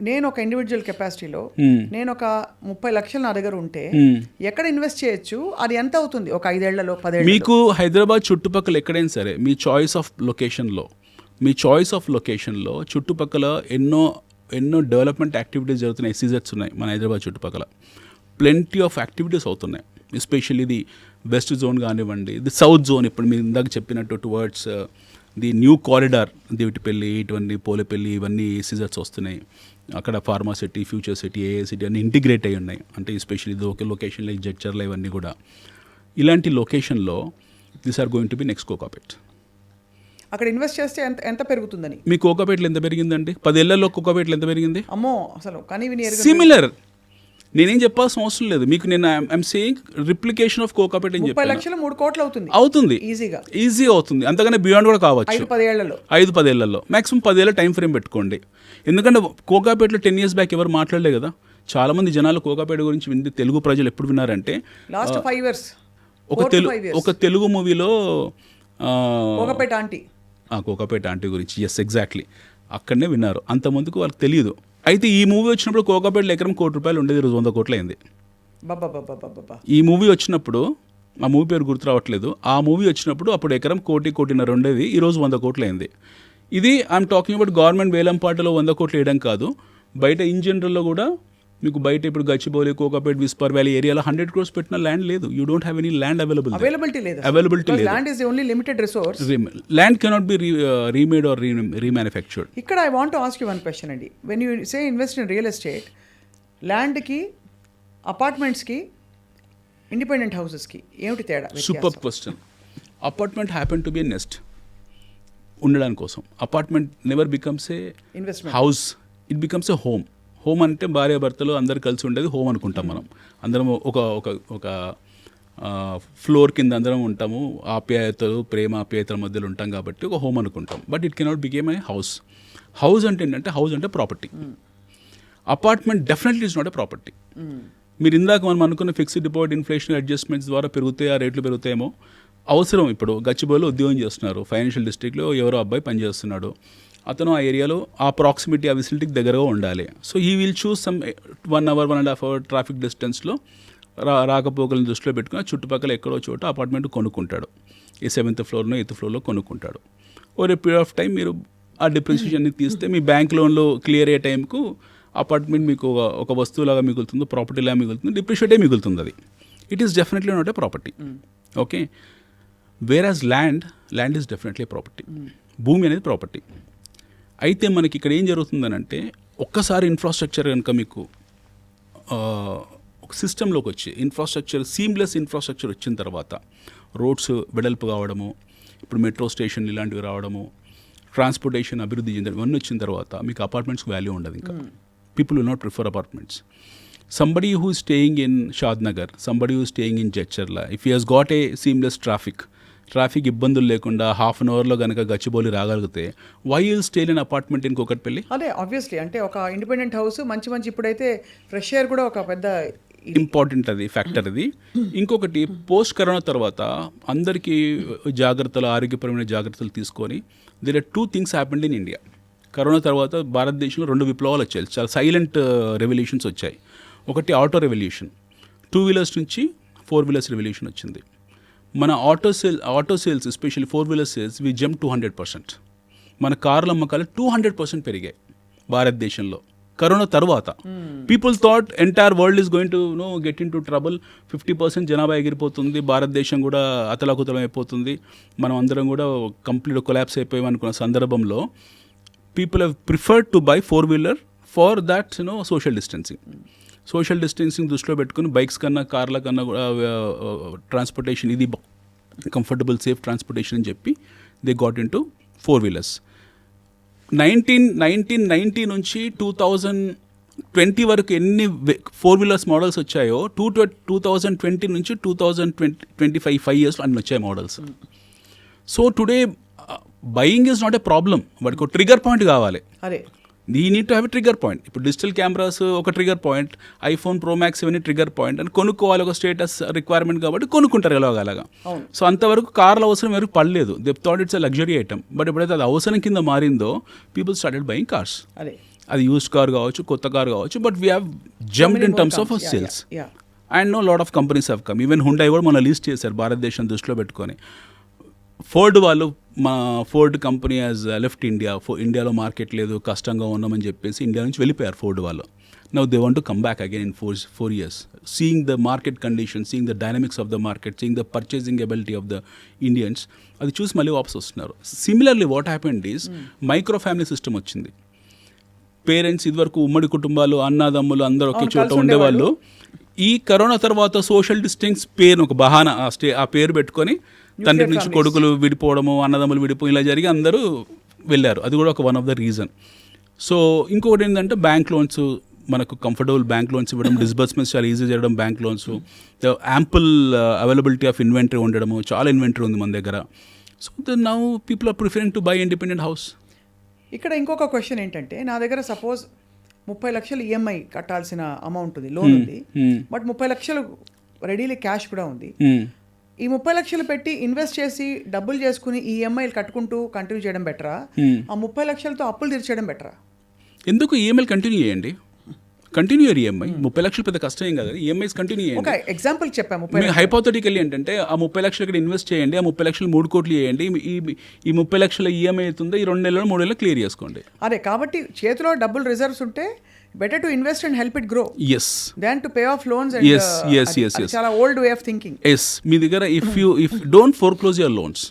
నేను ఒక individual కెపాసిటీలో నేను ఒక 30 లక్షలు నా దగ్గర ఉంటే ఎక్కడ invest చేయొచ్చు, అది ఎంత అవుతుంది ఒక 5 ఏళ్లలో 10 ఏళ్లలో? మీకు హైదరాబాద్ చుట్టుపక్కల ఎక్కడైనా సరే మీ చాయిస్ ఆఫ్ లొకేషన్లో చుట్టుపక్కల ఎన్నో డెవలప్మెంట్ యాక్టివిటీస్ జరుగుతున్నాయి. ఎస్సీజెడ్స్ ఉన్నాయి మన హైదరాబాద్ చుట్టుపక్కల, ప్లెంటీ ఆఫ్ యాక్టివిటీస్ అవుతున్నాయి. ఎస్పెషల్లీ ది వెస్ట్ జోన్ కానివ్వండి, ది సౌత్ జోన్, ఇప్పుడు మీరు ఇందాక చెప్పినట్టు towards the new corridor, Divitipalli, ఇటువంటి పోలేపల్లి, ఇవన్నీ ఎస్సీజెడ్స్ వస్తున్నాయి. అక్కడ ఫార్మా సిటీ, ఫ్యూచర్ సిటీ, ఏఏ సిటీ అన్నీ ఇంటిగ్రేట్ అయ్యి ఉన్నాయి. అంటే ఎస్పెషల్లీ ఇది ఒక లొకేషన్ లైక్ జడ్చర్ల, ఇవన్నీ కూడా ఇలాంటి లొకేషన్లో this are going to be next Kokapet. అక్కడ ఇన్వెస్ట్ చేస్తే ఎంత పెరుగుతుందని? మీ కోకాపేట్లో ఎంత పెరిగిందండి? 10 ఏళ్లలో కోకాపేట్లో ఎంత పెరిగింది? అమ్మో, అసలు కానీ సిమిలర్. నేనేం చెప్పాల్సిన అవసరం లేదు మీకు. నేను I'm saying replication of Kokapet అని చెప్పి 30 లక్షలు 3 కోట్లు అవుతుంది ఈజీ అవుతుంది. అంతకన్నా బియాండ్ కూడా కావచ్చు. 5-10 ఏళ్లలో మ్యాక్సిమం 10 ఏళ్ళ టైం ఫ్రేమ్ పెట్టుకోండి. ఎందుకంటే కోకాపేటలో 10 years బ్యాక్ ఎవరు మాట్లాడలే కదా. చాలా మంది జనాలు కోకాపేట గురించి వింది. తెలుగు ప్రజలు ఎప్పుడు విన్నారంటే లాస్ట్ 5 years ఒక తెలుగు మూవీలో కోకాపేట ఆంటీ గురించి, ఎస్ ఎగ్జాక్ట్లీ, అక్కడనే విన్నారు. అంత ముందుకు వాళ్ళకి తెలియదు. అయితే ఈ మూవీ వచ్చినప్పుడు కోకాపేటలో ఎకరం ₹1 ఉండేది, ఈరోజు 100 కోట్లు అయింది. ఈ మూవీ వచ్చినప్పుడు, ఆ మూవీ పేరు గుర్తు రావట్లేదు, ఆ మూవీ వచ్చినప్పుడు అప్పుడు ఎకరం 1.5 ఉండేది, ఈరోజు 100 కోట్లు అయింది. ఇది ఐఎమ్ టాకింగ్ అబౌట్ గవర్నమెంట్ వేలంపాటలో 100 కోట్లు వేయడం కాదు, బయట ఇన్ జనరల్లో కూడా. మీకు బయట ఇప్పుడు గచ్చిబౌలి, కోకాపేట్, విస్పర్ వ్యాలీ ఏరియాలో 100 crores పెట్టిన ల్యాండ్ లేదు. You don't have any land availability లేదు. Land is the only limited resource. Land cannot be remade or remanufactured. ఇక్కడ I want to ask you one question అండి. When you say invest in real estate, ల్యాండ్కి, అపార్ట్మెంట్స్కి, independent హౌసెస్కి ఏమిటి తేడా? Super question. Apartment happen to be a nest, ఉండడానికి కోసం. Apartment never becomes a house, it becomes a home. Home అంటే భార్య భర్తలు అందరు కలిసి ఉండేది హోమ్ అనుకుంటాం మనం. అందరం ఒక ఫ్లోర్ కింద అందరం ఉంటాము, ఆప్యాయతలు, ప్రేమ ఆప్యాయతల మధ్యలో ఉంటాం కాబట్టి ఒక హోమ్ అనుకుంటాం. But it cannot became a house. House అంటే ఏంటంటే, హౌస్ అంటే property. Apartment definitely is not a property. మీరు ఇందాక మనం అనుకున్న ఫిక్స్డ్ డిపాజిట్ ఇన్ఫ్లేషన్ అడ్జస్ట్మెంట్స్ ద్వారా పెరుగుతాయి, ఆ రేట్లు పెరుగుతాయేమో అవసరం. ఇప్పుడు గచ్చిబౌలిలో ఉద్యోగం చేస్తున్నారు, ఫైనాన్షియల్ డిస్ట్రిక్ట్లో ఎవరో అబ్బాయి పనిచేస్తున్నాడు, అతను ఆ ఏరియాలో ఆ ప్రాక్సిమిటీ, ఆ విసిలిటీకి దగ్గరగా ఉండాలి. So he will choose some 1 hour 1.5 hour traffic డిస్టెన్స్లో రాకపోకలను దృష్టిలో పెట్టుకుని చుట్టుపక్కల ఎక్కడో చోట అపార్ట్మెంట్ కొనుక్కుంటాడు. ఈ 7th floorలో 8th floorలో కొనుక్కుంటాడు. Over a period of time మీరు ఆ డిప్రిసియేషన్ని తీస్తే మీ బ్యాంక్ లోన్లో క్లియర్ అయ్యే టైంకు అపార్ట్మెంట్ మీకు ఒక వస్తువులాగా మిగులుతుందో, ప్రాపర్టీలాగా మిగులుతుందో, డిప్రిషియేటే మిగులుతుంది. అది it is definitely not a property. Okay, whereas land is definitely property. భూమి అనేది ప్రాపర్టీ. అయితే మనకి ఇక్కడ ఏం జరుగుతుందనంటే, ఒక్కసారి ఇన్ఫ్రాస్ట్రక్చర్ కనుక మీకు ఒక సిస్టంలోకి వచ్చి ఇన్ఫ్రాస్ట్రక్చర్, సీమ్లెస్ ఇన్ఫ్రాస్ట్రక్చర్ వచ్చిన తర్వాత, రోడ్స్ వెడల్పు కావడము, ఇప్పుడు మెట్రో స్టేషన్ ఇలాంటివి రావడము, ట్రాన్స్పోర్టేషన్ అభివృద్ధి చెందడం, ఇవన్నీ వచ్చిన తర్వాత మీకు అపార్ట్మెంట్స్కి వాల్యూ ఉండదు. ఇంకా people will not prefer apartments. Somebody who staying in Shadnagar, somebody who staying in Jadcherla, if he has got a seamless traffic ఇబ్బందులు లేకుండా హాఫ్ అన్ అవర్లో కనుక గచ్చిబౌలి రాగలిగితే, why will stay in apartment in Kukatpally? అదే ఆబ్వియస్లీ, అంటే ఒక ఇండిపెండెంట్ హౌస్ మంచి ఇప్పుడైతే ఫ్రెష్ ఎయిర్ కూడా ఒక పెద్ద ఇంపార్టెంట్ అది ఫ్యాక్టర్. అది ఇంకొకటి, పోస్ట్ కరోనా తర్వాత అందరికీ జాగ్రత్తలు, ఆరోగ్యపరమైన జాగ్రత్తలు తీసుకొని, there are 2 things happened in India. Corona తర్వాత భారతదేశంలో 2 విప్లవాలు వచ్చాయి, చాలా సైలెంట్ రెవల్యూషన్స్ వచ్చాయి. ఒకటి ఆటో రెవల్యూషన్, 2 wheelers నుంచి 4 wheelers రెవల్యూషన్ వచ్చింది. మన auto sales especially 4 wheeler sales we jump 200%. మన కార్ల అమ్మకాలు 200% పెరిగాయి భారతదేశంలో కరోనా తర్వాత. People thought entire world is going to get into trouble, 50% జనాభా ఎగిరిపోతుంది, భారతదేశం కూడా అతలాకుతలం అయిపోతుంది, మనం అందరం కూడా కంప్లీట్ కొలాప్స్ అయిపోయాం అనుకున్న సందర్భంలో people have preferred to buy 4 wheeler for that social distancing దృష్టిలో పెట్టుకుని బైక్స్ కన్నా, కార్ల కన్నా కూడా ట్రాన్స్పోర్టేషన్ ఇది కంఫర్టబుల్, సేఫ్ ట్రాన్స్పోర్టేషన్ అని చెప్పి they got in to 4 wheelers. 1990 నుంచి 2020 వరకు ఎన్ని 4 wheelers మోడల్స్ వచ్చాయో, 2020 నుంచి 2025 5 yearsలో అన్ని వచ్చాయి models. So today buying is not a problem, వాడికి ఒక ట్రిగర్ పాయింట్ కావాలి. అదే you need to have a trigger point. ఇప్పుడు డిజిటల్ కెమెరాస్ ఒక trigger point, iPhone pro max ఇవన్నీ ట్రిగర్ పాయింట్ అని కొనుక్కోవాలి, ఒక స్టేటస్ రిక్వైర్మెంట్ కాబట్టి కొనుక్కుంటారు ఎలాగలాగా. సో అంతవరకు కార్ల అవసరం ఎవరికి పడలేదు, they thought it's a luxury item. But ఎప్పుడైతే అది అవసరం కింద మారిందో, పీపుల్ స్టార్టెడ్ బయింగ్ కార్స్. అది యూస్డ్ కార్ కావచ్చు, కొత్త కార్ కావచ్చు, but we have jumped in terms of sales. And lot of companies have come. Even Hyundai కూడా మన లిస్ట్ చేశారు భారతదేశం దృష్టిలో పెట్టుకొని. ఫోర్డ్ వాళ్ళు, మా Ford company as left India, ఇండియాలో మార్కెట్ లేదు, కష్టంగా ఉన్నామని చెప్పేసి ఇండియా నుంచి వెళ్ళిపోయారు ఫోర్డ్ వాళ్ళు. Now they want to come back again in 4 years, seeing the market condition, seeing the dynamics of the market, seeing the purchasing ability of the Indians, అది చూసి మళ్ళీ వాపస్ వస్తున్నారు. Similarly what happened is micro family system వచ్చింది. Parents ఇదివరకు ఉమ్మడి కుటుంబాలు, అన్నదమ్ములు అందరూ ఒకే చోట ఉండేవాళ్ళు. ఈ కరోనా తర్వాత సోషల్ డిస్టెన్స్ పేరు ఒక బహానా, ఆ పేరు పెట్టుకొని తండ్రి నుంచి కొడుకులు విడిపోవడము, అన్నదమ్ములు విడిపోయి ఇలా జరిగి అందరూ వెళ్ళారు. అది కూడా ఒక one of the reason. So ఇంకొకటి ఏంటంటే బ్యాంక్ లోన్స్, మనకు కంఫర్టబుల్ బ్యాంక్ లోన్స్ ఇవ్వడం, డిస్బర్స్మెంట్స్ చాలా ఈజీ చేయడం bank loans, ample availability of inventory ఉండడము, చాలా ఇన్వెంటరీ ఉంది మన దగ్గర. So now people are preferring to buy independent house. ఇక్కడ ఇంకొక క్వశ్చన్ ఏంటంటే, నా దగ్గర సపోజ్ 30 లక్షలు ఈఎంఐ కట్టాల్సిన అమౌంట్ ఉంది, లోన్ ఉంది, బట్ 30 లక్షలు రెడీలీ క్యాష్ కూడా ఉంది. ఈ 30 లక్షలు పెట్టి ఇన్వెస్ట్ చేసి డబ్బులు చేసుకుని ఈ ఈఎంఐలు కట్టుకుంటూ కంటిన్యూ చేయడం బెటరా, ఆ 30 లక్షలతో అప్పులు తీర్చేయడం బెటరా? ఎందుకు ఈఎంఐలు కంటిన్యూ చేయండి, కంటిన్యూ ఈఎంఐ. 30 లక్షలు పెద్ద కష్టం ఏం కాదు, ఈఎంఐస్ కంటిన్యూ చేయండి. ఒక ఎగ్జాంపుల్ చెప్పాము, హైపోథెటికల్లీ ఏంటంటే ఆ 30 లక్షలు ఇక్కడ ఇన్వెస్ట్ చేయండి, ఆ 30 లక్షలు 3 కోట్లు చేయండి, ఈ 30 లక్షల ఈఎంఐ అవుతుందో ఈ 2 నెలలు 3 నెలలు క్లియర్ చేసుకోండి. అదే కాబట్టి చేతిలో డబ్బులు రిజర్వ్స్ ఉంటే better to invest and help it grow then to pay off loans. చాలా ఓల్డ్ వే ఆఫ్ థింకింగ్. మీ దగ్గర if don't foreclose your loans,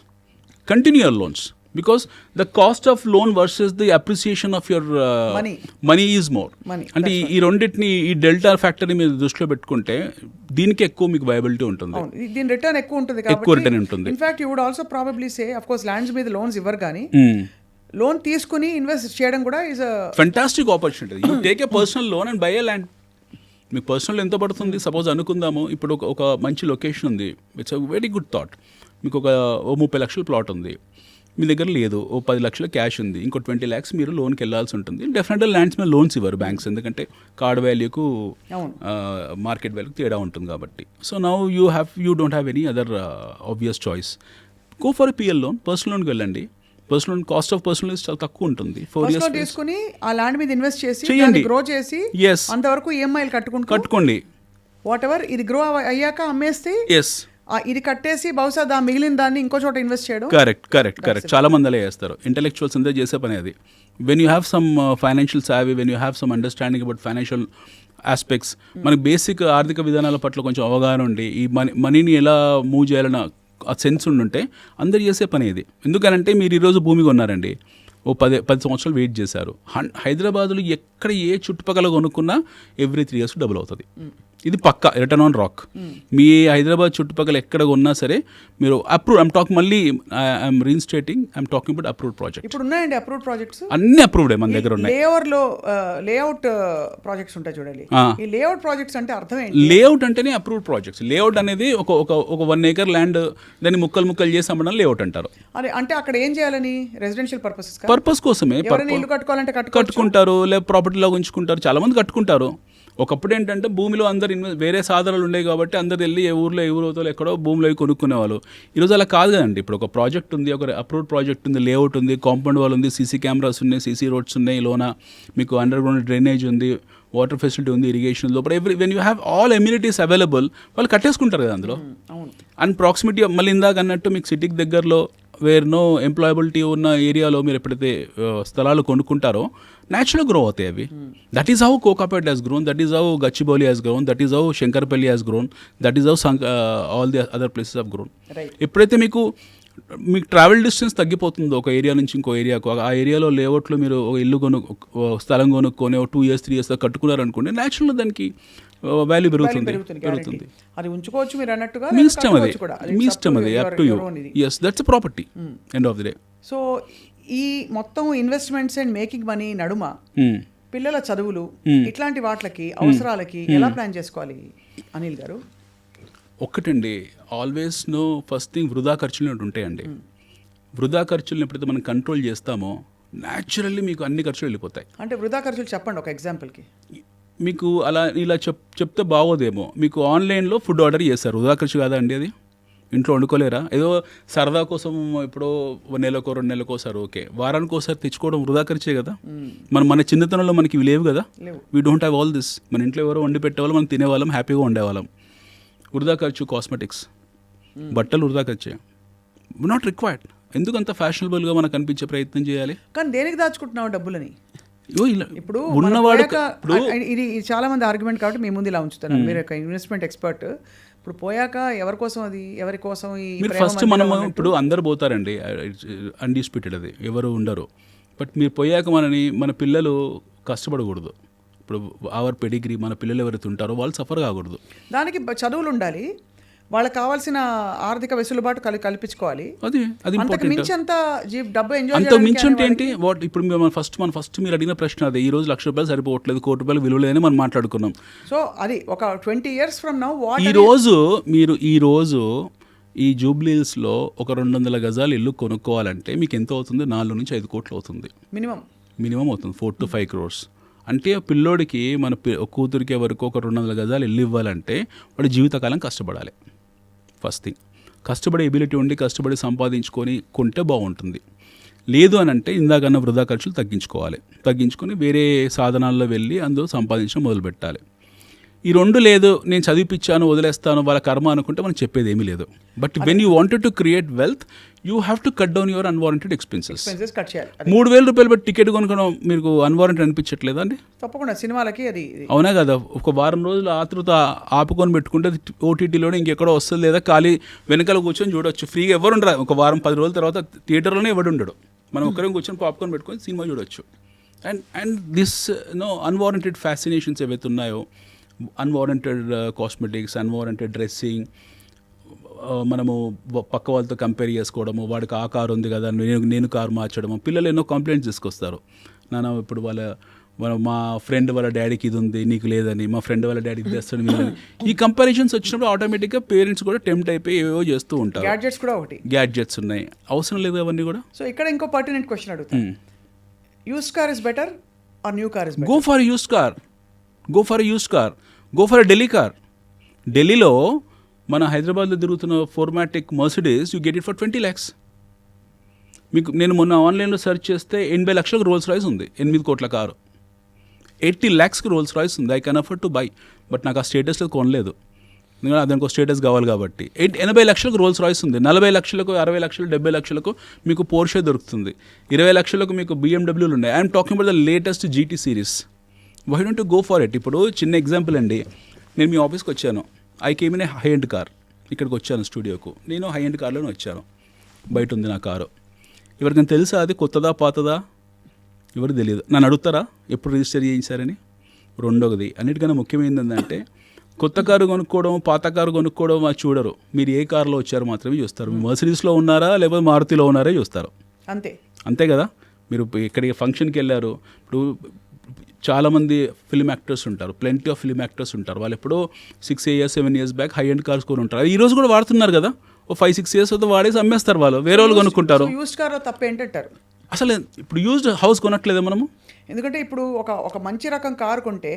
continue your loans, because the cost of loan versus the appreciation of your money is more. అంటే ఈ రెండింటిని, ఈ delta ఫ్యాక్టర్ని మీరు దృష్టిలో పెట్టుకుంటే దీనికి ఎక్కువ మీకు వయబిలిటీ ఉంటుంది, దీని రిటర్న్ ఎక్కువ ఉంటుంది, ఎక్కువ రిటర్న్ ఉంటుంది. In fact you would also probably say, of course lands మీద లోన్స్ ఇవ్వరు కానీ లోన్ తీసుకుని ఇన్వెస్ట్ చేయడం కూడా is a fantastic opportunity. You take a personal loan and buy a land. మీకు పర్సనల్ ఎంత పడుతుంది, సపోజ్ అనుకుందాము ఇప్పుడు ఒక మంచి లొకేషన్ ఉంది, it's a very good thought. మీకు ఒక 30 లక్షల ప్లాట్ ఉంది, మీ దగ్గర లేదు, 10 లక్షల క్యాష్ ఉంది, ఇంకో 20 lakhs మీరు లోన్కి వెళ్ళాల్సి ఉంటుంది. డెఫినెట్గా ల్యాండ్స్ మీద లోన్స్ ఇవ్వరు బ్యాంక్స్, ఎందుకంటే కార్డ్ వాల్యూకు మార్కెట్ వాల్యూకి తేడా ఉంటుంది కాబట్టి. So now you don't have any other obvious choice. Go for PL loan, personal లోన్కి వెళ్ళండి. పర్సనల్ కాస్ట్ ఆఫ్ పర్సనల్ చాలా తక్కువ ఉంటుంది. 4 years తీసుకుని ఆ ల్యాండ్ మీద ఇన్వెస్ట్ చేసి గ్రో చేసి అంతవరకు ఈఎంఐలు కట్టుకోండి. వాట్ ఎవర్ ఇది గ్రో అయ్యాక అమ్మేస్తే ఇది కట్టేసి బహుశా మిగిలిన దాన్ని ఇంకో చోట ఇన్వెస్ట్ చేయడం. కరెక్ట్ చాలా మంది అలా చేస్తారు. ఇంటెలెక్చువల్స్ అందరూ చేసే పని అది. When you have some financial savvy, when you have some understanding about financial aspects, మనకి బేసిక్ ఆర్థిక విధానాల పట్ల కొంచెం అవగాహన ఉండి ఈ మనీని ఎలా మూవ్ చేయాలన్న ఆ సెన్స్ ఉండుంటే అందరు చేసే పని ఇది. ఎందుకనంటే మీరు ఈరోజు భూమి కొన్నారండి, ఓ 10 సంవత్సరాలు వెయిట్ చేశారు. హైదరాబాద్లో ఎక్కడ ఏ చుట్టుపక్కల కొనుక్కున్నా ఎవ్రీ 3 years డబుల్ అవుతుంది. ఇది పక్కా రిటర్న్ ఆన్ రాక్. మీ హైదరాబాద్ చుట్టుపక్కల ఎక్కడ కొన్నా సరే మీరు అప్రూవ్, ఐమ్ టాకింగ్ మళ్ళీ I'm reinstating, I'm talking about approved project. ఇప్పుడు ఉన్నాయండి అప్రూవ్డ్ ప్రాజెక్ట్స్, అన్ని అప్రూవ్డే మన దగ్గర ఉన్నాయి. లేఅవుట్ ప్రాజెక్ట్స్ ఉంటాయి చూడండి. ఈ లేఅవుట్ ప్రాజెక్ట్స్ అంటే అర్థం ఏంటి? లేఅవుట్ అంటేనే అప్రూవ్డ్ ప్రాజెక్ట్స్. లేఅవుట్ అనేది ఒక 1 acre ల్యాండ్ దాన్ని ముక్కలు చేసి అమ్మడం లేఅవుట్ అంటారు. అదే అంటే అక్కడ ఏం చేయాలని? రెసిడెన్షియల్ పర్పస్ కోసమే ఇల్లు కట్టుకోవాలంటే కట్టుకుంటారు, లేదా ప్రాపర్టీలో ఉంచుకుంటారు. చాలా మంది కట్టుకుంటారు. ఒకప్పుడు ఏంటంటే భూమిలో అందరు వేరే సాధనాలు ఉండేవి కాబట్టి అందరు వెళ్ళి ఏ ఊర్లో ఎక్కడో భూమిలో కొనుక్కునేవాళ్ళు. ఈరోజు అలా కాదు కదండి. ఇప్పుడు ఒక ప్రాజెక్ట్ ఉంది, ఒక అప్రూవ్డ్ ప్రాజెక్ట్ ఉంది, లేఅవుట్ ఉంది, కాంపౌండ్ వాల్ ఉంది, సీసీ కెమెరాస్ ఉన్నాయి, సీసీ రోడ్స్ ఉన్నాయి, లోన మీకు అండర్ గ్రౌండ్ డ్రైనేజ్ ఉంది, వాటర్ ఫెసిలిటీ ఉంది, ఇరిగేషన్ లోపల when you have all amenities available, వాళ్ళు కట్టేసుకుంటారు కదా అందులో. అండ్ ప్రాక్సిమిటీ మళ్ళీ ఇందాక అన్నట్టు మీకు సిటీకి దగ్గరలో వేర్ నో ఎంప్లాయబిలిటీ ఉన్న ఏరియాలో మీరు ఎప్పుడైతే స్థలాలు కొనుక్కుంటారో న్యాచురల్ గ్రో అవుతాయి అవి. That is how Kokapet has grown, that is how Gachibowli has grown, that is how Shankarpalli has grown, that is how all the other places of grown. ఎప్పుడైతే మీకు ట్రావెల్ డిస్టెన్స్ తగ్గిపోతుందో ఒక ఏరియా నుంచి ఇంకో ఏరియాకు, ఆ ఏరియాలో లేఅవుట్లో మీరు ఒక ఇల్లు స్థలం కొనుక్కొని 2 years 3 years కట్టుకున్నారనుకోండి, న్యాచురల్ దానికి వాల్యూ పెరుగుతుంది. అది ఉంచుకోవచ్చు మీరు అన్నట్టుగా, మీ ఇష్టం అది up to you. yes, that's a property end of the day. So ఈ మొత్తం ఇన్వెస్ట్మెంట్స్ అండ్ మేకింగ్ మనీ నడుమ పిల్లల చదువులు ఇట్లాంటి వాటికి అవసరాలకి ఎలా ప్లాన్ చేసుకోవాలి అనిల్ గారు? ఒక్కటండి, ఆల్వేస్ నో ఫస్ట్ థింగ్ వృధా ఖర్చులు ఉంటాయండి. వృధా ఖర్చులను ఎప్పుడైతే మనం కంట్రోల్ చేస్తామో న్యాచురల్లీ మీకు అన్ని ఖర్చులు వెళ్ళిపోతాయి. అంటే వృధా ఖర్చులు చెప్పండి ఒక ఎగ్జాంపుల్కి. మీకు ఇలా చెప్తే బాగోదేమో. మీకు ఆన్లైన్లో ఫుడ్ ఆర్డర్ చేస్తారు, వృధా ఖర్చు కాదా అండి అది? ఇంట్లో వండుకోలేరా? ఏదో సరదా కోసం ఎప్పుడో 1 నెలకో 2 నెలలకో సార్ ఓకే, వారానికి ఒకసారి తెచ్చుకోవడం వృధా ఖర్చే కదా. మన చిన్నతనంలో మనకి ఇవి లేవు కదా. We don't have all this. మన ఇంట్లో ఎవరో వండి పెట్టేవాళ్ళం, మనం తినేవాళ్ళం, హ్యాపీగా ఉండేవాళ్ళం. వృధా ఖర్చు కాస్మెటిక్స్, బట్టలు వృధా ఖర్చే, నాట్ రిక్వైర్డ్. ఎందుకంత ఫ్యాషనబుల్గా మనకు అనిపించే ప్రయత్నం చేయాలి? కానీ దేనికి దాచుకుంటున్నావు డబ్బులని? ఇప్పుడు ఉన్నవాడు ఇది చాలా మంది ఆర్గ్యుమెంట్ కాబట్టి మీ ముందు ఇలా ఉంచుతున్నాను. మీరు ఒక ఇన్వెస్ట్మెంట్ ఎక్స్పర్ట్. ఇప్పుడు పోయాక ఎవరి కోసం అది, ఎవరి కోసం? మీరు ఫస్ట్ మనం ఇప్పుడు అందరు పోతారండి, అన్డిస్ప్యూటెడ్, అది ఎవరు ఉండరు. బట్ మీరు పోయాక మన పిల్లలు కష్టపడకూడదు. ఇప్పుడు అవర్ పెడిగ్రీ, మన పిల్లలు ఎవరైతే ఉంటారో వాళ్ళు సఫర్ కాకూడదు. దానికి చదువులు ఉండాలి, వాళ్ళకి కావాల్సిన ఆర్థిక వెసులుబాటు కల్పించుకోవాలి. అది ఇంపార్టెంట్. అంత మించి అంటే ఏంటి? ఇప్పుడు మన ఫస్ట్ మీరు అడిగిన ప్రశ్న అదే. ఈ రోజు ₹1,00,000 సరిపోవట్లేదు, ₹1,00,00,000 విలువ లేదని మనం మాట్లాడుకున్నాం. సో అది ఒక 20 years from now ఈ రోజు ఈ జూబ్లీహిల్స్లో ఒక 200 గజాలు ఇల్లు కొనుక్కోవాలంటే మీకు ఎంత అవుతుంది? 4 నుంచి 5 కోట్లు అవుతుంది మినిమం అవుతుంది. 4 to 5 crores. అంటే పిల్లోడికి మన కూతురికి ఎవరికి ఒక 200 గజాలు ఇల్లు ఇవ్వాలంటే వాడు జీవితకాలం కష్టపడాలి. ఫస్ట్ థింగ్, కష్టపడే ఎబిలిటీ ఉండి కష్టపడి సంపాదించుకొని కొంటే బాగుంటుంది. లేదు అని అంటే ఇందాకన్నా వృధా ఖర్చులు తగ్గించుకొని వేరే సాధనాల్లో వెళ్ళి అందులో సంపాదించడం మొదలుపెట్టాలి. ఈ 2 లేదు, నేను చదివిపించాను వదిలేస్తాను వాళ్ళ కర్మ అనుకుంటే మనం చెప్పేది ఏమీ లేదు. But when you wanted to create wealth, you have to cut down your unwarranted expenses. ₹3,000 పెట్టి టికెట్ కొనుక్కోవడం మీకు అన్వారంటెడ్ అనిపించట్లేదా అండి? తప్పకుండా సినిమాలకి అది అవునా కదా. ఒక వారం రోజులు ఆతృత ఆపుకొని పెట్టుకుంటే ఓటీటీలోనే ఇంకెక్కడో వస్తుంది, లేదా ఖాళీ వెనకాల కూర్చొని చూడొచ్చు ఫ్రీగా. ఎవరు ఉండరు. ఒక వారం 10 రోజుల తర్వాత థియేటర్లోనే ఎవడు ఉండడు. మనం ఒక్కరే కూర్చొని పాప్కార్న్ పెట్టుకొని సినిమా చూడొచ్చు. అండ్ దిస్ అన్వారంటెడ్ ఫ్యాసినేషన్స్ ఏవైతే ఉన్నాయో, అన్వారంటెడ్ కాస్మెటిక్స్, అన్వారంటెడ్ డ్రెస్సింగ్, మనము పక్క వాళ్ళతో కంపేర్ చేసుకోవడము, వాడికి ఆ కారు ఉంది కదా నేను కారు మార్చడము. పిల్లలు ఎన్నో కంప్లైంట్స్ తీసుకొస్తారు. నాన్న ఇప్పుడు మా ఫ్రెండ్ వాళ్ళ డాడీకి ఇది ఉంది నీకు లేదని, మా ఫ్రెండ్ వాళ్ళ డాడీకి ఇది తెస్తాడు మీదని. ఈ కంపారిజన్స్ వచ్చినప్పుడు ఆటోమేటిక్గా పేరెంట్స్ కూడా టెంప్ట్ అయిపోయి ఏవో చేస్తూ ఉంటారు. గ్యాడ్జెట్స్ ఉన్నాయి, అవసరం లేదు అవన్నీ కూడా. సో ఇక్కడ ఇంకో పర్టినెంట్ క్వశ్చన్ అడుగుతాను. Used car is better or new car is better? Go for used car. Go for Delhi car. ఢిల్లీలో మన హైదరాబాద్లో తిరుగుతున్న 4matic Mercedes you get it for 20 lakhs. మీకు నేను మొన్న ఆన్లైన్లో సెర్చ్ చేస్తే 80 లక్షలకు రోల్స్ రాయిస్ ఉంది. 8 కోట్ల కారు. 80 lakhsకి రోల్స్ రాయిస్ ఉంది. I can afford to buy. But నాకు ఆ స్టేటస్లో కొనలేదు. ఎందుకంటే దానికి ఒక స్టేటస్ కావాలి కాబట్టి 80 లక్షలకు రోల్స్ రాయిస్ ఉంది, 40 లక్షలకు 60 లక్షలు 70 లక్షలకు మీకు పోర్షే దొరుకుతుంది, 20 లక్షలకు మీకు BMWలు ఉన్నాయి. I'm talking about the latest GT series. Why don't you go for it? ఇప్పుడు చిన్న ఎగ్జాంపుల్ అండి, నేను మీ ఆఫీస్కి వచ్చాను, I came in a high end car, ఇక్కడికి వచ్చాను స్టూడియోకు, నేను హై ఎండ్ కార్లోనే వచ్చాను, బయట ఉంది నా కారు. ఎవరికైనా తెలుసా అది కొత్తదా పాతదా? ఎవరు తెలియదు. నన్ను అడుగుతారా ఎప్పుడు రిజిస్టర్ చేయించారని? రెండోది అన్నిటికన్నా ముఖ్యమైనది ఏంటంటే కొత్త కారు కొనుక్కోవడం పాత కారు కొనుక్కోవడం అది చూడరు, మీరు ఏ కారులో వచ్చారో మాత్రమే చూస్తారు. మీరు మర్సిడీస్లో ఉన్నారా లేకపోతే మారుతిలో ఉన్నారే చూస్తారు, అంతే కదా. మీరు ఇక్కడికి ఫంక్షన్కి వెళ్ళారు, ఇప్పుడు చాలామంది ఫిల్మ్ యాక్టర్స్ ఉంటారు, ప్లెంటీ ఆఫ్ ఫిల్మ్ యాక్టర్స్ ఉంటారు, వాళ్ళు ఎప్పుడో 6 years 7 years back high end cars కొని ఉంటారు, ఈ రోజు కూడా వాడుతున్నారు కదా, ఓ 5-6 years అవుతా వాడేసి అమ్మేస్తారు, వాళ్ళు వేరే వాళ్ళు కొనుక్కుంటారు. యూస్డ్ కార్లో తప్పేంటారు? అసలు ఇప్పుడు యూజ్డ్ హౌస్ కొనట్లేదా మనము? ఎందుకంటే ఇప్పుడు ఒక మంచి రకం కారు కొంటే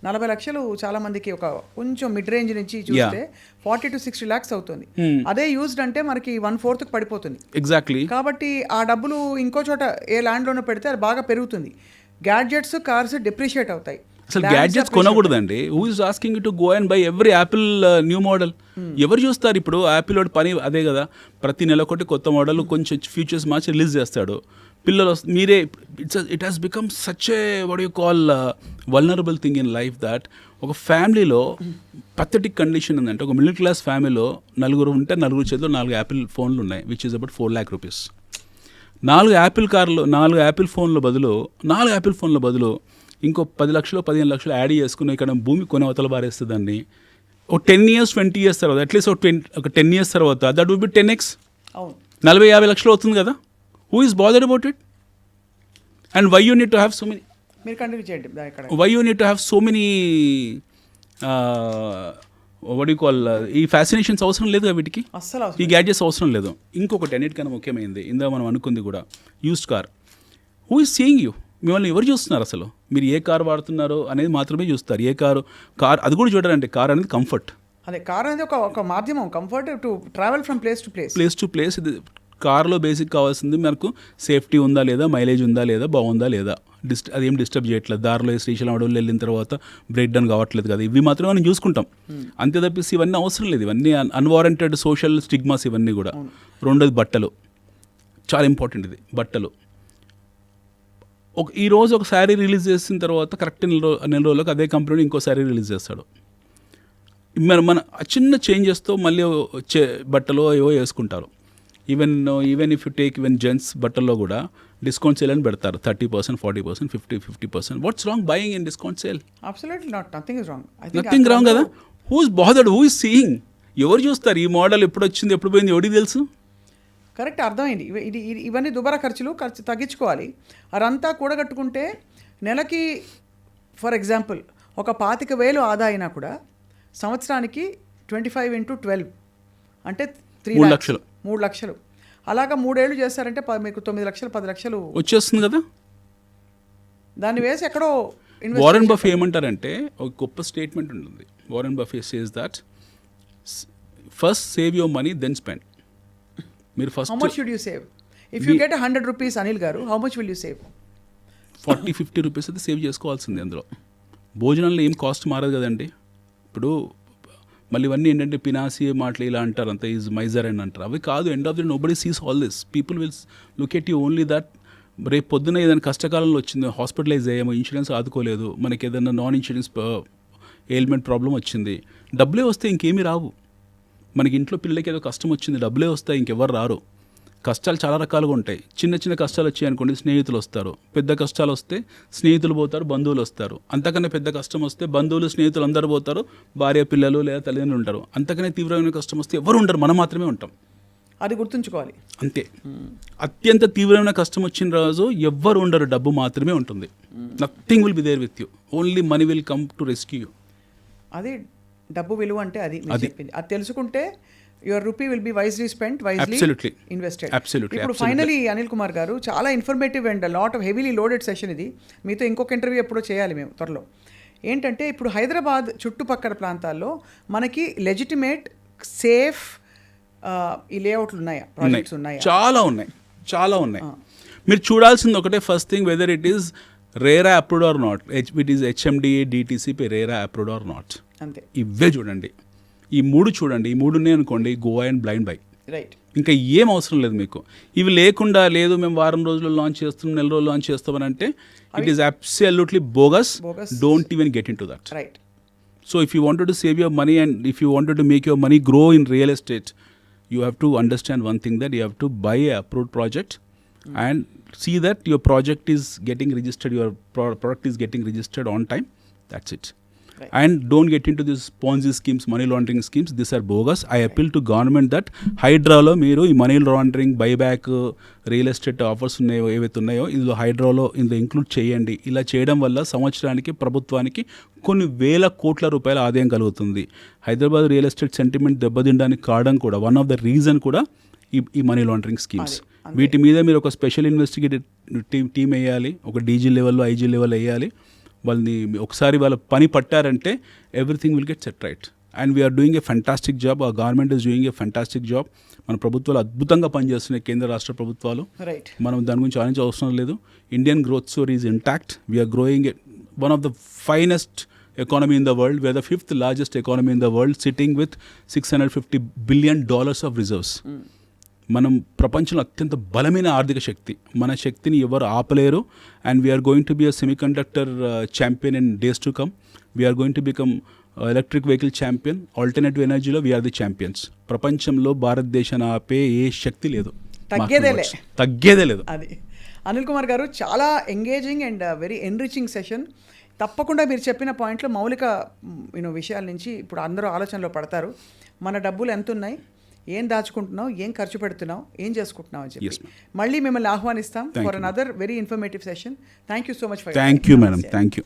40 లక్షలు చాలా మందికి, ఒక కొంచెం మిడ్ రేంజ్ నుంచి చూస్తే 40 to 60 lakhs అవుతుంది. అదే యూజ్డ్ అంటే మనకి 1/4 పడిపోతుంది. ఎగ్జాక్ట్లీ. కాబట్టి ఆ డబ్బులు ఇంకో చోట ఏ ల్యాండ్లోనో పెడితే అది బాగా పెరుగుతుంది. గ్యాడ్జెట్స్ కార్స్ డిప్రిషియేట్ అవుతాయి. అసలు గ్యాడ్జెట్స్ కొనకూడదండి. Who is asking you to go and buy every Apple new model? ఎవరు చూస్తారు? ఇప్పుడు యాపిల్ వాడి పని అదే కదా, ప్రతి నెల ఒకటి కొత్త మోడల్ కొంచెం ఫీచర్స్ మార్చి రిలీజ్ చేస్తాడు. పిల్లలు మీరే it has become such a what you call vulnerable thing in life that ఒక ఫ్యామిలీలో పథెటిక్ కండిషన్ ఉందంటే, ఒక మిడిల్ క్లాస్ ఫ్యామిలీలో నలుగురు ఉంటే నలుగురు చేతిలో 4 యాపిల్ ఫోన్లు ఉన్నాయి, which is about 4 lakh rupees. 4 Apple ఫోన్ల బదులు ఇంకో 10 లక్షలు 15 లక్షలు యాడ్ చేసుకుని ఇక్కడ భూమి కొని అవతల బారేస్తుంది దాన్ని. ఒక 10 years 20 years తర్వాత అట్లీస్ట్ ఒక 10 years తర్వాత దట్ వుడ్ బి 10x. 40-50 లక్షలు అవుతుంది కదా. Who is bothered about it? And why you need to have so many, మీరు కంటిన్యూ చేయండి, why you need to have so many what you call, ఈ fascinations అవసరం లేదు వీటికి, అస్సలు ఈ గ్యాడ్జెట్స్ అవసరం లేదు. ఇంకొకటి అన్నిటికన్నా ముఖ్యమైనది, ఇందా మనం అనుకుంది కూడా, used car. Who is seeing you? మిమ్మల్ని ఎవరు చూస్తున్నారు? అసలు మీరు ఏ కార్ వాడుతున్నారో అనేది మాత్రమే చూస్తారు. ఏ కార్ అది కూడా చూడరండి. కార్ అనేది కంఫర్ట్. అదే కార్ అనేది ఒక మాధ్యమం, comfort to travel from place to place. ఇది కార్లో బేసిక్ కావాల్సింది మనకు సేఫ్టీ ఉందా లేదా, మైలేజ్ ఉందా లేదా, బాగుందా లేదా, అదేం డిస్టర్బ్ చేయట్లేదు, దారిలో శ్రీశైలం అడవులు వెళ్ళిన తర్వాత బ్రేక్ డౌన్ కావట్లేదు కదా, ఇవి మాత్రమే మనం చూసుకుంటాం. అంతే తప్పిసి ఇవన్నీ అవసరం లేదు. ఇవన్నీ అన్వారంటెడ్ సోషల్ స్టిగ్మాస్ ఇవన్నీ కూడా. రెండోది బట్టలు, చాలా ఇంపార్టెంట్. ఇది బట్టలు. ఈరోజు ఒక శారీ రిలీజ్ చేసిన తర్వాత కరెక్ట్ నెల రోజులకు అదే కంపెనీ ఇంకో శారీ రిలీజ్ చేస్తాడు. మన చిన్న చేంజెస్తో మళ్ళీ వచ్చే బట్టలు ఏవో వేసుకుంటారు. Even if you take even gents బట్టల్లో కూడా డిస్కౌంట్ సేల్ అని పెడతారు, 30%, 40%, 50%. What's wrong buying in discount sale? Absolutely not, nothing is wrong. Nothing wrong కదా. Who is bothered? Who is seeing? ఎవరు చూస్తారు? ఈ మోడల్ ఎప్పుడు వచ్చింది ఎప్పుడు పోయింది ఎవరికి తెలుసు? కరెక్ట్, అర్థమైంది. ఇవన్నీ దుబారా ఖర్చు తగ్గించుకోవాలి. అదంతా కూడగట్టుకుంటే నెలకి ఫర్ ఎగ్జాంపుల్ ఒక 25,000 ఆదా అయినా కూడా సంవత్సరానికి 25 into 12 అంటే 3 లక్షలు. 3 లక్షలు. అలాగా 3 ఏళ్ళు చేస్తారంటే మీకు 9 లక్షలు 10 లక్షలు వచ్చేస్తుంది కదా. దాన్ని వేసి ఎక్కడో వారెన్ బఫే ఏమంటారంటే, ఒక గొప్ప స్టేట్మెంట్ ఉంటుంది. Warren Buffett says that first save your money then spend. మీరు first how much should you save? If you get 100 rupees, Anil గారు, how much will you save? 40-50 rupees అయితే సేవ్ చేసుకోవాల్సింది. అందులో భోజనంలో ఏం కాస్ట్ మారదు కదండి. ఇప్పుడు మళ్ళీ ఇవన్నీ ఏంటంటే పినాసి మాటలు ఇలా అంటారు, అంత ఈజ్ మైజర్ అని అంటారు. అవి కాదు. End of the nobody sees all this. People will look at you only that. రేపు పొద్దున ఏదైనా కష్టకాలంలో వచ్చింది, హాస్పిటలైజ్ అయ్యాము, ఇన్సూరెన్స్ ఆదుకోలేదు, మనకి ఏదైనా నాన్ ఇన్సూరెన్స్ ఎయిల్మెంట్ ప్రాబ్లం వచ్చింది, డబ్బులే వస్తే ఇంకేమీ రావు. మనకి ఇంట్లో పిల్లలకి ఏదో కష్టం వచ్చింది, డబ్బులే వస్తాయి, ఇంకెవరు రారు. కష్టాలు చాలా రకాలుగా ఉంటాయి. చిన్న చిన్న కష్టాలు వచ్చాయి అనుకోండి, స్నేహితులు వస్తారు. పెద్ద కష్టాలు వస్తే స్నేహితులు పోతారు, బంధువులు వస్తారు. అంతకన్నా పెద్ద కష్టం వస్తే బంధువులు స్నేహితులు అందరూ పోతారు, భార్య పిల్లలు లేదా తల్లిదండ్రులు ఉంటారు. అంతకన్నా తీవ్రమైన కష్టం వస్తే ఎవరు ఉండరు, మనం మాత్రమే ఉంటాం. అది గుర్తుంచుకోవాలి. అంతే. అత్యంత తీవ్రమైన కష్టం వచ్చిన రోజు ఎవ్వరు ఉండరు, డబ్బు మాత్రమే ఉంటుంది. Nothing will be there with you, only money will come to rescue you. అది డబ్బు విలువ అంటే అది చెప్పింది. అది తెలుసుకుంటే your rupee will be wisely spent, wisely invested. ఇప్పుడు ఫైనలీ అనిల్ కుమార్ గారు, చాలా informative and lot of heavily loaded session ఇది. మీతో ఇంకొక ఇంటర్వ్యూ ఎప్పుడో చేయాలి మేము త్వరలో. ఏంటంటే ఇప్పుడు హైదరాబాద్ చుట్టుపక్కల ప్రాంతాల్లో మనకి లెజిటిమేట్ సేఫ్ ఈ లేఅవుట్లు ఉన్నాయా, ప్రాజెక్ట్స్ ఉన్నాయా? చాలా ఉన్నాయి. మీరు చూడాల్సింది ఒకటే, first thing, whether it is RERA approved or not. It is HMDA DTCP RERA approved or not. అంతే. ఇవే చూడండి. ఈ 3 చూడండి, ఈ 3 ఉన్నాయి అనుకోండి, go and blind by. Right. ఇంకా ఏం అవసరం లేదు మీకు. ఇవి లేకుండా లేదు మేము వారం రోజుల్లో లాంచ్ చేస్తాం, నెల రోజులు లాంచ్ చేస్తామని అంటే it is absolutely bogus. Don't even get in to that. Right. So if you wanted to save your money and if you wanted to make your money grow in real estate, you have to understand one thing, that you have to buy a approved project and see that your project is getting registered, your product is getting registered on time. That's it. Right. And don't get into these Ponzi schemes, money laundering schemes. These are bogus. I appeal to government that హైడ్రాలో మీరు ఈ money laundering, buyback, real estate offers ఉన్నాయో ఏవైతే ఉన్నాయో ఇందులో హైడ్రాలో include చేయండి. ఇలా చేయడం వల్ల సంవత్సరానికి ప్రభుత్వానికి కొన్ని వేల కోట్ల రూపాయల ఆదాయం కలుగుతుంది. హైదరాబాద్ రియల్ ఎస్టేట్ సెంటిమెంట్ దెబ్బతినడానికి కారణం కూడా, వన్ ఆఫ్ ద రీజన్ కూడా ఈ మనీ లాండరింగ్ స్కీమ్స్. వీటి మీద మీరు ఒక స్పెషల్ ఇన్వెస్టిగేటివ్ టీమ్ వేయాలి, ఒక డీజీ లెవెల్లో, ఐజీ లెవెల్ వేయాలి. వాళ్ళని ఒకసారి వాళ్ళ పని పట్టారంటే everything will get set right. And we're doing a fantastic job. ఆ government is doing a fantastic job. మన ప్రభుత్వాలు అద్భుతంగా పనిచేస్తున్నాయి, కేంద్ర రాష్ట్ర ప్రభుత్వాలు. రైట్. మనం దాని గురించి ఆలోచించే అవసరం లేదు. Indian growth story is intact. We are growing one of the finest economy in the world. We are the 5th largest economy in the world, sitting with $650 billion of reserves. మనం ప్రపంచంలో అత్యంత బలమైన ఆర్థిక శక్తి. మన శక్తిని ఎవరు ఆపలేరు. And we're going to be a semiconductor champion in days to come. We're going to become electric vehicle champion. Alternative ఎనర్జీలో వీఆర్ ది ఛాంపియన్స్. ప్రపంచంలో భారతదేశాన్ని ఆపే ఏ శక్తి లేదు, తగ్గేదే లేదు. అది అనిల్ కుమార్ గారు, చాలా engaging and very enriching session. తప్పకుండా మీరు చెప్పిన పాయింట్లో మౌలిక విషయాల నుంచి ఇప్పుడు అందరూ ఆలోచనలో పడతారు. మన డబ్బులు ఎంత ఉన్నాయి, ఏం దాచుకుంటున్నావు, ఏం ఖర్చు పెడుతున్నావు, ఏం చేసుకుంటున్నావు అని చెప్పి మళ్ళీ మిమ్మల్ని ఆహ్వానిస్తాం for another very informative session. Thank you so much. Thank you madam. Thank you.